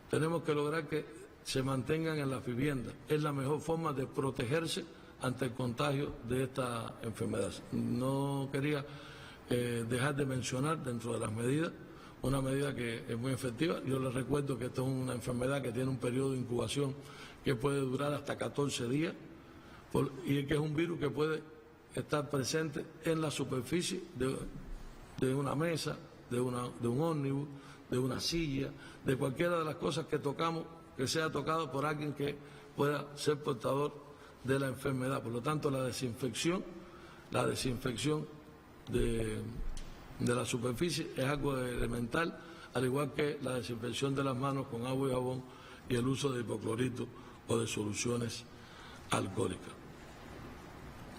tenemos que lograr que se mantengan en las viviendas. Es la mejor forma de protegerse ante el contagio de esta enfermedad. No quería dejar de mencionar dentro de las medidas, una medida que es muy efectiva. Yo les recuerdo que esto es una enfermedad que tiene un periodo de incubación que puede durar hasta 14 días y que es un virus que puede estar presente en la superficie de una mesa, de un ómnibus, de una silla, de cualquiera de las cosas que tocamos, que sea tocado por alguien que pueda ser portador de la enfermedad. Por lo tanto, la desinfección de la superficie es algo elemental, al igual que la desinfección de las manos con agua y jabón y el uso de hipoclorito o de soluciones alcohólicas.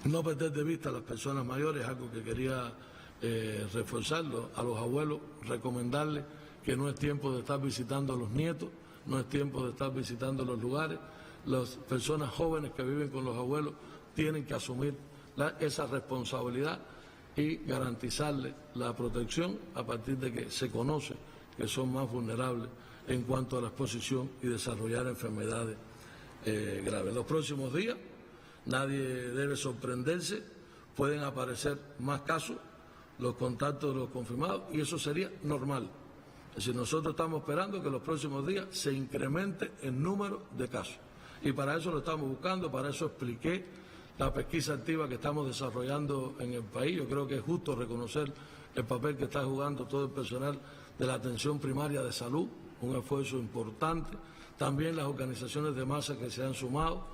No perder de vista a las personas mayores, algo que quería reforzarlo, a los abuelos, recomendarles que no es tiempo de estar visitando a los nietos, no es tiempo de estar visitando los lugares. Las personas jóvenes que viven con los abuelos tienen que asumir esa responsabilidad y garantizarles la protección a partir de que se conoce que son más vulnerables en cuanto a la exposición y desarrollar enfermedades graves. En los próximos días nadie debe sorprenderse, pueden aparecer más casos, los contactos de los confirmados, y eso sería normal. Es decir, nosotros estamos esperando que en los próximos días se incremente el número de casos. Y para eso lo estamos buscando, para eso expliqué la pesquisa activa que estamos desarrollando en el país. Yo creo que es justo reconocer el papel que está jugando todo el personal de la atención primaria de salud, un esfuerzo importante. También las organizaciones de masa que se han sumado.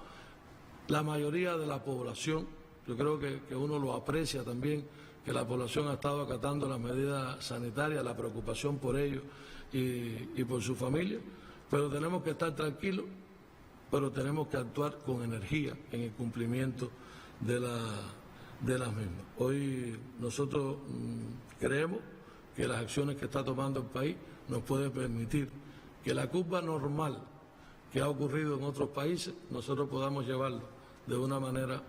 La mayoría de la población, yo creo que uno lo aprecia también, que la población ha estado acatando las medidas sanitarias, la preocupación por ellos y por su familia, pero tenemos que estar tranquilos, pero tenemos que actuar con energía en el cumplimiento de las mismas. Hoy nosotros creemos que las acciones que está tomando el país nos pueden permitir que la curva normal que ha ocurrido en otros países, nosotros podamos llevarlo de una manera,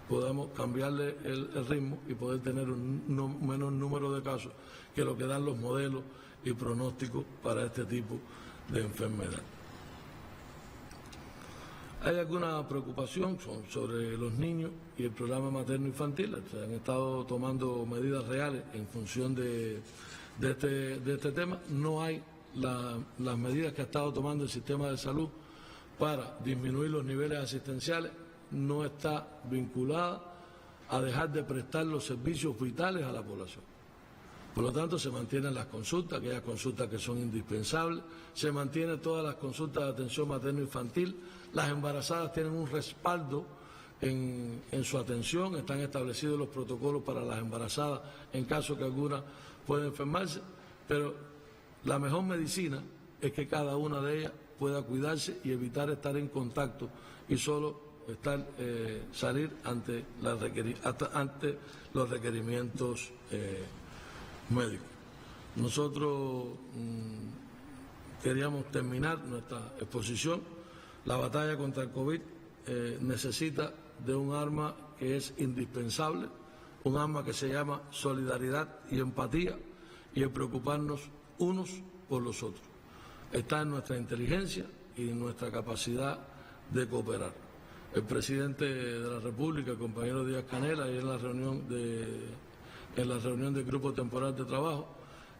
podamos cambiarle el ritmo y poder tener un menor número de casos que lo que dan los modelos y pronósticos para este tipo de enfermedad. Hay alguna preocupación sobre los niños y el programa materno-infantil. Se han estado tomando medidas reales en función de este tema. No hay las medidas que ha estado tomando el sistema de salud para disminuir los niveles asistenciales, no está vinculada a dejar de prestar los servicios vitales a la población. Por lo tanto, se mantienen las consultas, aquellas consultas que son indispensables, se mantienen todas las consultas de atención materno-infantil, las embarazadas tienen un respaldo en su atención, están establecidos los protocolos para las embarazadas en caso que alguna pueda enfermarse, pero la mejor medicina es que cada una de ellas pueda cuidarse y evitar estar en contacto y solo salir ante los requerimientos médicos. Nosotros queríamos terminar nuestra exposición. La batalla contra el COVID necesita de un arma que es indispensable, un arma que se llama solidaridad y empatía y el preocuparnos unos por los otros. Está en nuestra inteligencia y en nuestra capacidad de cooperar. El presidente de la República, el compañero Díaz-Canel, ahí en la reunión del Grupo Temporal de Trabajo,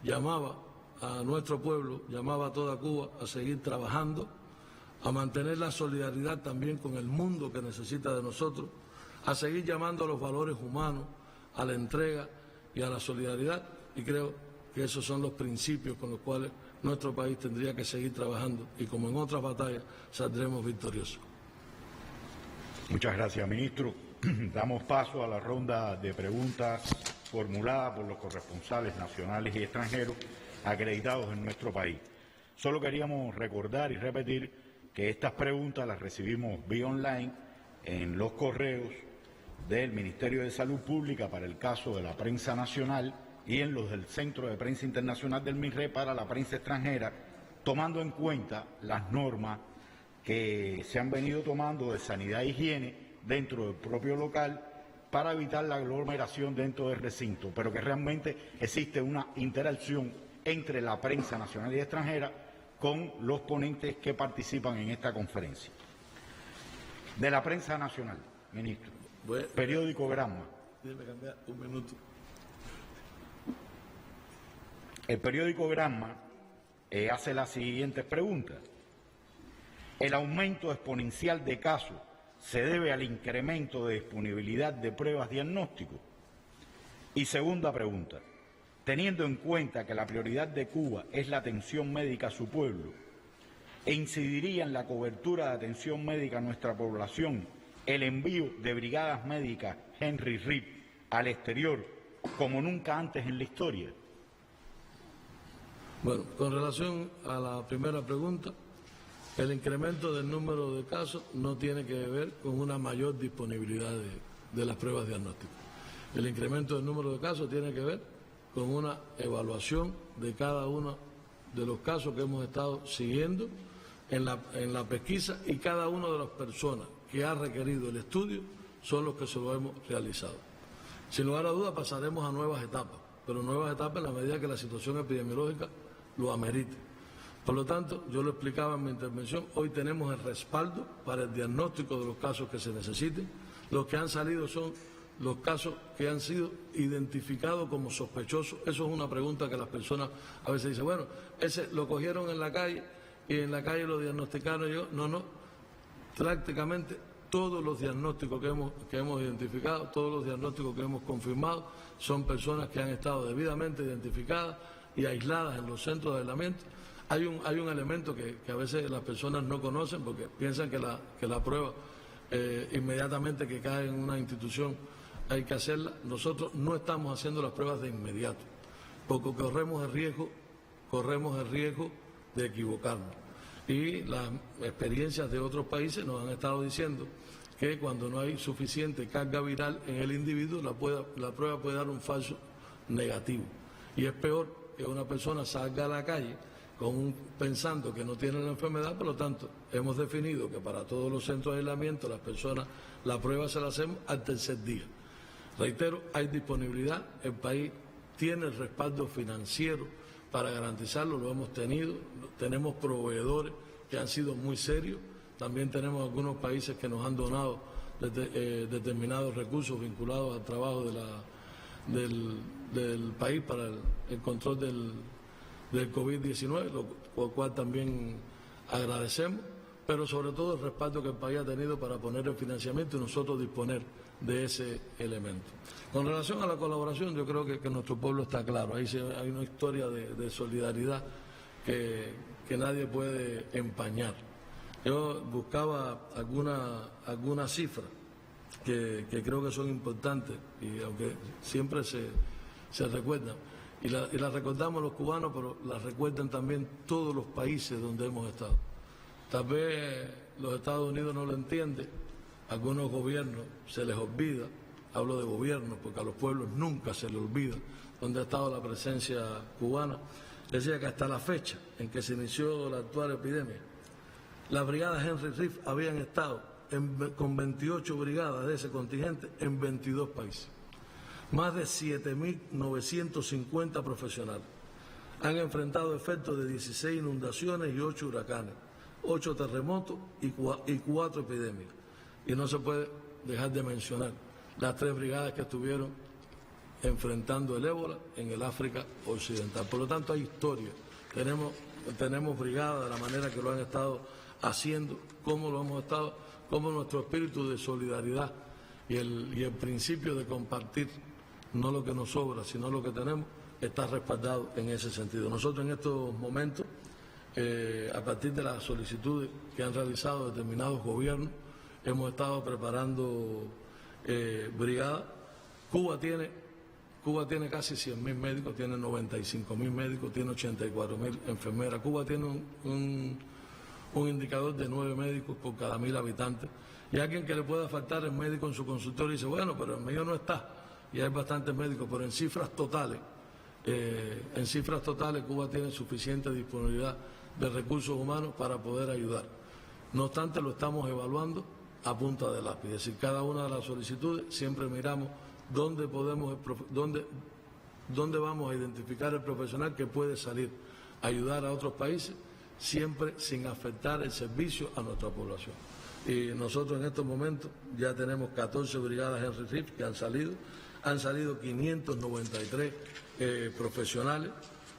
llamaba a nuestro pueblo, llamaba a toda Cuba a seguir trabajando, a mantener la solidaridad también con el mundo que necesita de nosotros, a seguir llamando a los valores humanos, a la entrega y a la solidaridad, y creo que esos son los principios con los cuales nuestro país tendría que seguir trabajando, y como en otras batallas saldremos victoriosos. Muchas gracias, ministro. Damos paso a la ronda de preguntas formuladas por los corresponsales nacionales y extranjeros acreditados en nuestro país. Solo queríamos recordar y repetir que estas preguntas las recibimos vía online en los correos del Ministerio de Salud Pública para el caso de la prensa nacional y en los del Centro de Prensa Internacional del MINRE para la prensa extranjera, tomando en cuenta las normas que se han venido tomando de sanidad e higiene dentro del propio local para evitar la aglomeración dentro del recinto, pero que realmente existe una interacción entre la prensa nacional y extranjera con los ponentes que participan en esta conferencia. De la prensa nacional, ministro. Periódico Granma. Déjeme cambiar un minuto. El periódico Granma hace las siguientes preguntas. El aumento exponencial de casos se debe al incremento de disponibilidad de pruebas diagnósticos. Y segunda pregunta, teniendo en cuenta que la prioridad de Cuba es la atención médica a su pueblo, e incidiría en la cobertura de atención médica a nuestra población el envío de brigadas médicas Henry Reed al exterior como nunca antes en la historia. Bueno, con relación a la primera pregunta, el incremento del número de casos no tiene que ver con una mayor disponibilidad de las pruebas diagnósticas. El incremento del número de casos tiene que ver con una evaluación de cada uno de los casos que hemos estado siguiendo en la pesquisa, y cada una de las personas que ha requerido el estudio son los que se lo hemos realizado. Sin lugar a dudas pasaremos a nuevas etapas, pero nuevas etapas en la medida que la situación epidemiológica lo amerite. Por lo tanto, yo lo explicaba en mi intervención, hoy tenemos el respaldo para el diagnóstico de los casos que se necesiten. Los que han salido son los casos que han sido identificados como sospechosos. Eso es una pregunta que las personas a veces dicen, bueno, ese lo cogieron en la calle y en la calle lo diagnosticaron. Yo, no, prácticamente todos los diagnósticos que hemos identificado, todos los diagnósticos que hemos confirmado, son personas que han estado debidamente identificadas y aisladas en los centros de aislamiento. Hay un elemento que a veces las personas no conocen porque piensan que la prueba inmediatamente que cae en una institución hay que hacerla. Nosotros no estamos haciendo las pruebas de inmediato porque corremos el riesgo de equivocarnos. Y las experiencias de otros países nos han estado diciendo que cuando no hay suficiente carga viral en el individuo, la prueba puede dar un falso negativo. Y es peor que una persona salga a la calle pensando que no tiene la enfermedad. Por lo tanto, hemos definido que para todos los centros de aislamiento la prueba se la hacemos al tercer día. Reitero, hay disponibilidad, el país tiene el respaldo financiero para garantizarlo, lo hemos tenido, tenemos proveedores que han sido muy serios, también tenemos algunos países que nos han donado determinados recursos vinculados al trabajo del país para el control del COVID-19, lo cual también agradecemos, pero sobre todo el respaldo que el país ha tenido para poner el financiamiento y nosotros disponer de ese elemento. Con relación a la colaboración, yo creo que nuestro pueblo está claro, ahí hay una historia de solidaridad que nadie puede empañar. Yo buscaba alguna cifra que creo que son importantes, y aunque siempre se recuerdan, y la recordamos los cubanos, pero la recuerdan también todos los países donde hemos estado. Tal vez los Estados Unidos no lo entienden, algunos gobiernos se les olvida, hablo de gobiernos porque a los pueblos nunca se les olvida dónde ha estado la presencia cubana. Decía que hasta la fecha en que se inició la actual epidemia, las brigadas Henry Reed habían estado con 28 brigadas de ese contingente en 22 países. Más de 7.950 profesionales han enfrentado efectos de 16 inundaciones y 8 huracanes, 8 terremotos y 4 epidemias. Y no se puede dejar de mencionar las 3 brigadas que estuvieron enfrentando el ébola en el África Occidental. Por lo tanto, hay historia. Tenemos brigadas de la manera que lo han estado haciendo, cómo lo hemos estado, cómo nuestro espíritu de solidaridad y el principio de compartir, no lo que nos sobra, sino lo que tenemos, está respaldado en ese sentido. Nosotros en estos momentos, a partir de las solicitudes que han realizado determinados gobiernos, hemos estado preparando brigadas. Cuba tiene casi 100.000 médicos, tiene 95.000 médicos, tiene 84.000 enfermeras. Cuba tiene un indicador de 9 médicos por cada 1.000 habitantes. Y alguien que le pueda faltar el médico en su consultorio dice, bueno, pero el mío no está. Y hay bastantes médicos, pero en cifras totales Cuba tiene suficiente disponibilidad de recursos humanos para poder ayudar. No obstante, lo estamos evaluando a punta de lápiz. Es decir, cada una de las solicitudes siempre miramos dónde vamos a identificar el profesional que puede salir a ayudar a otros países, siempre sin afectar el servicio a nuestra población. Y nosotros en estos momentos ya tenemos 14 brigadas Henry Riff que han salido 593 profesionales,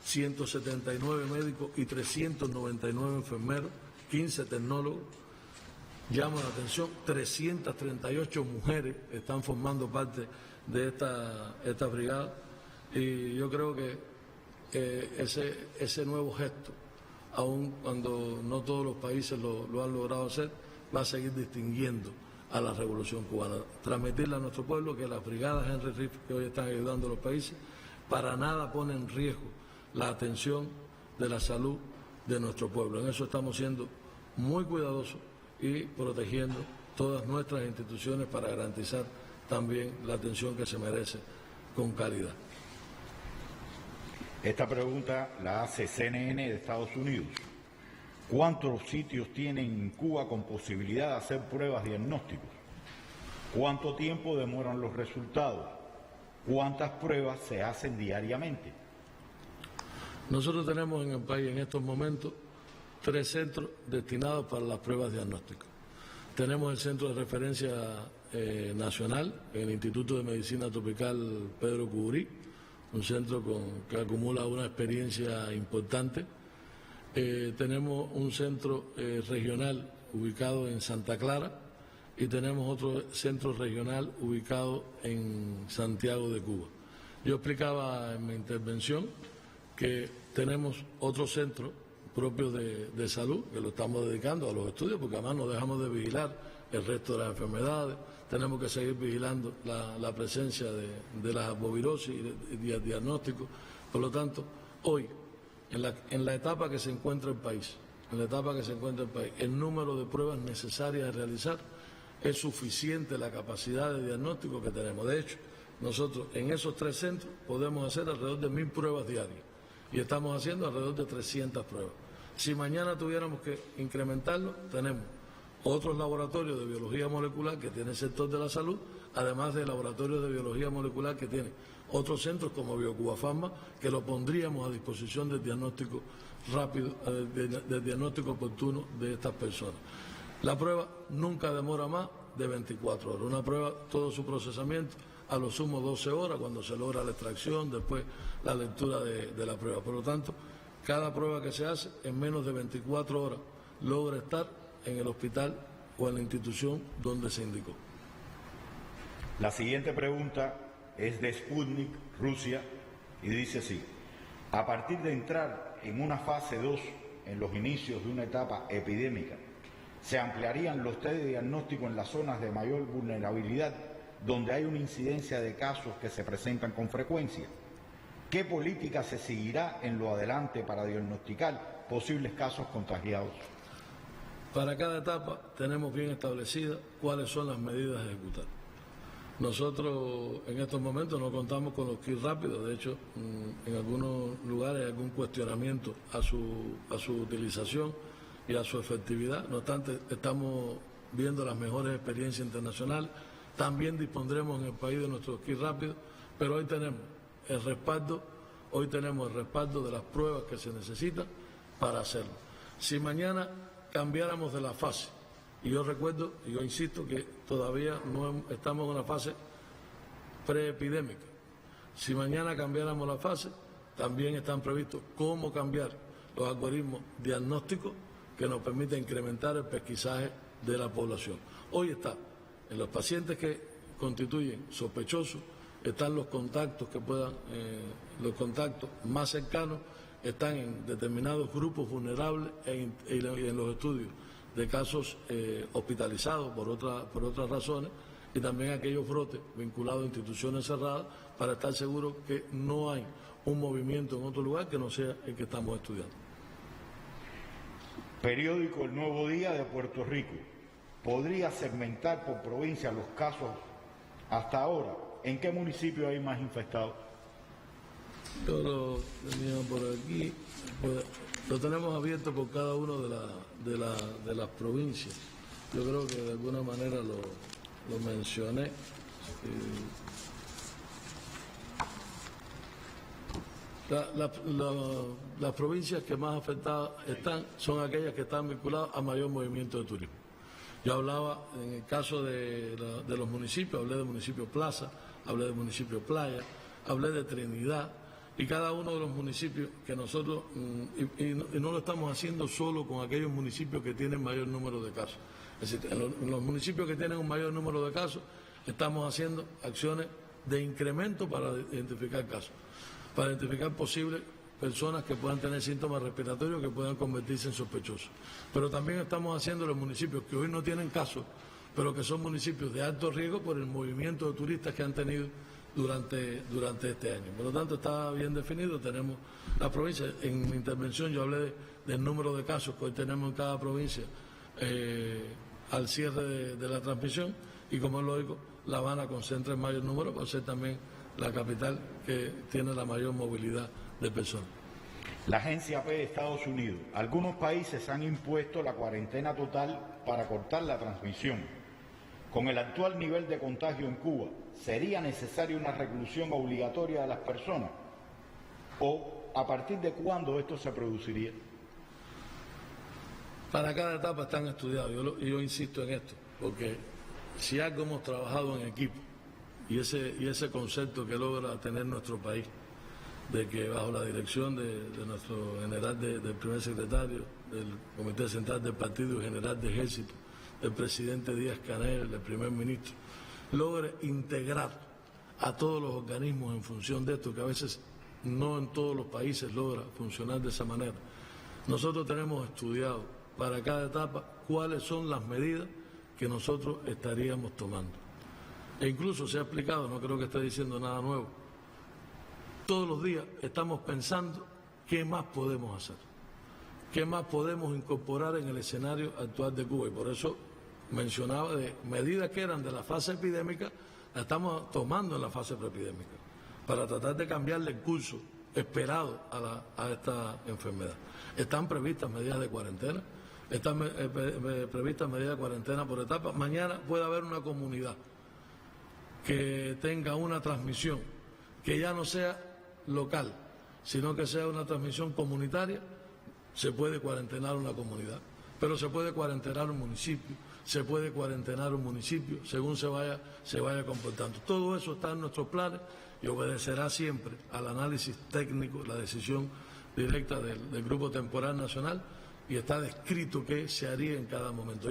179 médicos y 399 enfermeros, 15 tecnólogos. Llama la atención, 338 mujeres están formando parte de esta brigada, y yo creo que ese nuevo gesto, aun cuando no todos los países lo han logrado hacer, va a seguir distinguiendo a la Revolución Cubana. Transmitirle a nuestro pueblo que las brigadas Henry Riff que hoy están ayudando a los países para nada ponen en riesgo la atención de la salud de nuestro pueblo. En eso estamos siendo muy cuidadosos y protegiendo todas nuestras instituciones para garantizar también la atención que se merece con calidad. Esta pregunta la hace CNN de Estados Unidos. ¿Cuántos sitios tienen en Cuba con posibilidad de hacer pruebas diagnósticos? ¿Cuánto tiempo demoran los resultados? ¿Cuántas pruebas se hacen diariamente? Nosotros tenemos en el país en estos momentos 3 centros destinados para las pruebas diagnósticas. Tenemos el Centro de Referencia Nacional, el Instituto de Medicina Tropical Pedro Cuburí, un centro que acumula una experiencia importante. Tenemos un centro regional ubicado en Santa Clara y tenemos otro centro regional ubicado en Santiago de Cuba. Yo explicaba en mi intervención que tenemos otro centro propio de salud, que lo estamos dedicando a los estudios, porque además no dejamos de vigilar el resto de las enfermedades, tenemos que seguir vigilando la presencia de la arbovirosis y el diagnóstico. Por lo tanto, hoy, en la etapa que se encuentra el país, el número de pruebas necesarias de realizar es suficiente la capacidad de diagnóstico que tenemos. De hecho, nosotros en esos 3 centros podemos hacer alrededor de 1.000 pruebas diarias y estamos haciendo alrededor de 300 pruebas. Si mañana tuviéramos que incrementarlo, tenemos otros laboratorios de biología molecular que tiene el sector de la salud, además de laboratorios de biología molecular que tiene otros centros como BioCuba Pharma, que lo pondríamos a disposición del diagnóstico rápido, del diagnóstico oportuno de estas personas. La prueba nunca demora más de 24 horas. Una prueba, todo su procesamiento, a lo sumo 12 horas, cuando se logra la extracción, después la lectura de la prueba. Por lo tanto, cada prueba que se hace en menos de 24 horas logra estar en el hospital o en la institución donde se indicó. La siguiente pregunta es de Sputnik, Rusia, y dice así: a partir de entrar en una fase 2, en los inicios de una etapa epidémica, ¿se ampliarían los test de diagnóstico en las zonas de mayor vulnerabilidad, donde hay una incidencia de casos que se presentan con frecuencia? ¿Qué política se seguirá en lo adelante para diagnosticar posibles casos contagiados? Para cada etapa tenemos bien establecidas cuáles son las medidas a ejecutar. Nosotros en estos momentos no contamos con los kits rápidos, de hecho en algunos lugares hay algún cuestionamiento a su utilización y a su efectividad. No obstante, estamos viendo las mejores experiencias internacionales. También dispondremos en el país de nuestros kits rápidos, Pero hoy tenemos el respaldo de las pruebas que se necesitan para hacerlo. Si mañana cambiáramos de la fase, y yo recuerdo, y yo insisto que todavía no estamos en una fase preepidémica, si mañana cambiáramos la fase, también están previstos cómo cambiar los algoritmos diagnósticos que nos permiten incrementar el pesquisaje de la población. Hoy está en los pacientes que constituyen sospechosos, están los contactos que puedan, los contactos más cercanos, están en determinados grupos vulnerables y en los estudios de casos hospitalizados por otras razones, y también aquellos brotes vinculados a instituciones cerradas, para estar seguros que no hay un movimiento en otro lugar que no sea el que estamos estudiando. Periódico El Nuevo Día de Puerto Rico. ¿Podría segmentar por provincia los casos hasta ahora? ¿En qué municipio hay más infectados? Yo lo tenía por aquí, lo tenemos abierto por cada una de las provincias. Yo creo que de alguna manera lo mencioné. Las provincias que más afectadas son aquellas que están vinculadas a mayor movimiento de turismo. Yo hablaba, en el caso de los municipios, hablé del municipio Plaza, hablé del municipio Playa, hablé de Trinidad, y cada uno de los municipios que nosotros, y no lo estamos haciendo solo con aquellos municipios que tienen mayor número de casos. Es decir, en los municipios que tienen un mayor número de casos, estamos haciendo acciones de incremento para identificar casos, para identificar posibles personas que puedan tener síntomas respiratorios que puedan convertirse en sospechosos. Pero también estamos haciendo los municipios que hoy no tienen casos, pero que son municipios de alto riesgo por el movimiento de turistas que han tenido durante este año. Por lo tanto, está bien definido. Tenemos la provincia. En mi intervención yo hablé del número de casos que hoy tenemos en cada provincia al cierre de la transmisión, y como es lógico, La Habana concentra el mayor número por ser también la capital que tiene la mayor movilidad de personas. La Agencia AP de Estados Unidos. Algunos países han impuesto la cuarentena total para cortar la transmisión. Con el actual nivel de contagio en Cuba, ¿sería necesaria una reclusión obligatoria de las personas? ¿O a partir de cuándo esto se produciría? Para cada etapa están estudiados. Yo insisto en esto, porque si algo hemos trabajado en equipo, y ese concepto que logra tener nuestro país, de que bajo la dirección de nuestro general, del primer secretario, del Comité Central del Partido y General de Ejército, del presidente Díaz-Canel, del primer ministro, logre integrar a todos los organismos en función de esto, que a veces no en todos los países logra funcionar de esa manera. Nosotros tenemos estudiado para cada etapa cuáles son las medidas que nosotros estaríamos tomando. E incluso se ha explicado, no creo que esté diciendo nada nuevo, todos los días estamos pensando qué más podemos hacer, qué más podemos incorporar en el escenario actual de Cuba. Y por eso mencionaba de medidas que eran de la fase epidémica, las estamos tomando en la fase preepidémica, para tratar de cambiarle el curso esperado a esta enfermedad. Están previstas medidas de cuarentena, están previstas medidas de cuarentena por etapas. Mañana puede haber una comunidad que tenga una transmisión que ya no sea local, sino que sea una transmisión comunitaria. Se puede cuarentenar una comunidad, pero se puede cuarentenar un municipio, según se vaya comportando. Todo eso está en nuestros planes y obedecerá siempre al análisis técnico, la decisión directa del Grupo Temporal Nacional, y está descrito qué se haría en cada momento.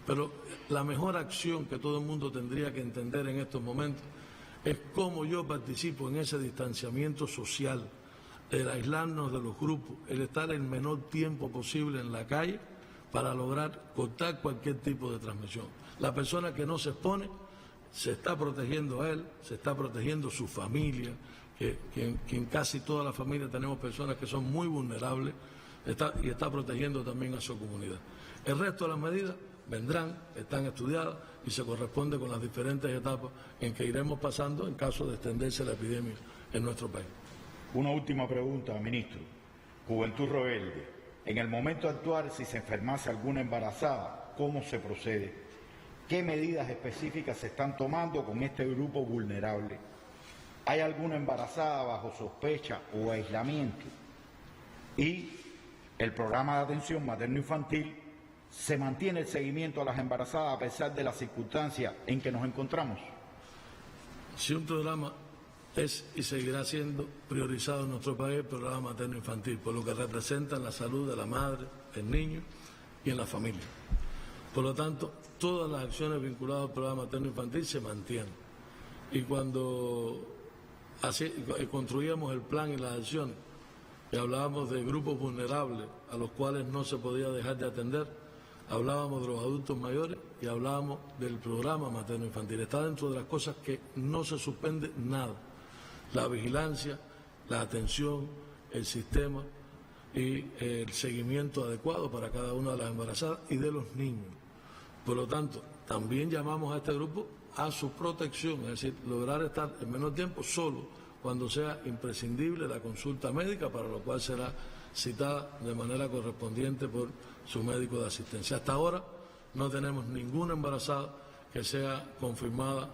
Pero la mejor acción que todo el mundo tendría que entender en estos momentos es cómo yo participo en ese distanciamiento social, el aislarnos de los grupos, el estar el menor tiempo posible en la calle para lograr cortar cualquier tipo de transmisión. La persona que no se expone se está protegiendo a él, se está protegiendo su familia, que en casi toda la familia tenemos personas que son muy vulnerables, y está protegiendo también a su comunidad. El resto de las medidas vendrán, están estudiadas y se corresponde con las diferentes etapas en que iremos pasando en caso de extenderse la epidemia en nuestro país. Una última pregunta, ministro. Juventud Rebelde. En el momento actual, si se enfermase alguna embarazada, ¿cómo se procede? ¿Qué medidas específicas se están tomando con este grupo vulnerable? ¿Hay alguna embarazada bajo sospecha o aislamiento? Y el programa de atención materno-infantil, ¿se mantiene el seguimiento a las embarazadas a pesar de las circunstancias en que nos encontramos? Si un programa es y seguirá siendo priorizado en nuestro país, el programa materno-infantil, por lo que representa en la salud de la madre, el niño y en la familia. Por lo tanto, todas las acciones vinculadas al programa materno-infantil se mantienen. Y cuando construíamos el plan y las acciones, y hablábamos de grupos vulnerables a los cuales no se podía dejar de atender, hablábamos de los adultos mayores y hablábamos del programa materno-infantil. Está dentro de las cosas que no se suspende nada. La vigilancia, la atención, el sistema y el seguimiento adecuado para cada una de las embarazadas y de los niños. Por lo tanto, también llamamos a este grupo a su protección, es decir, lograr estar en menos tiempo solo cuando sea imprescindible la consulta médica, para lo cual será citada de manera correspondiente por su médico de asistencia. Hasta ahora no tenemos ninguna embarazada que sea confirmada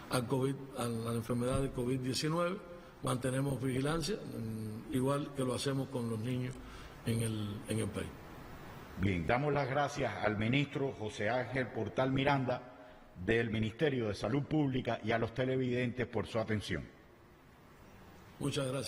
al COVID, a la enfermedad de COVID-19. Mantenemos vigilancia, igual que lo hacemos con los niños en el país. Bien, damos las gracias al ministro José Ángel Portal Miranda del Ministerio de Salud Pública y a los televidentes por su atención. Muchas gracias.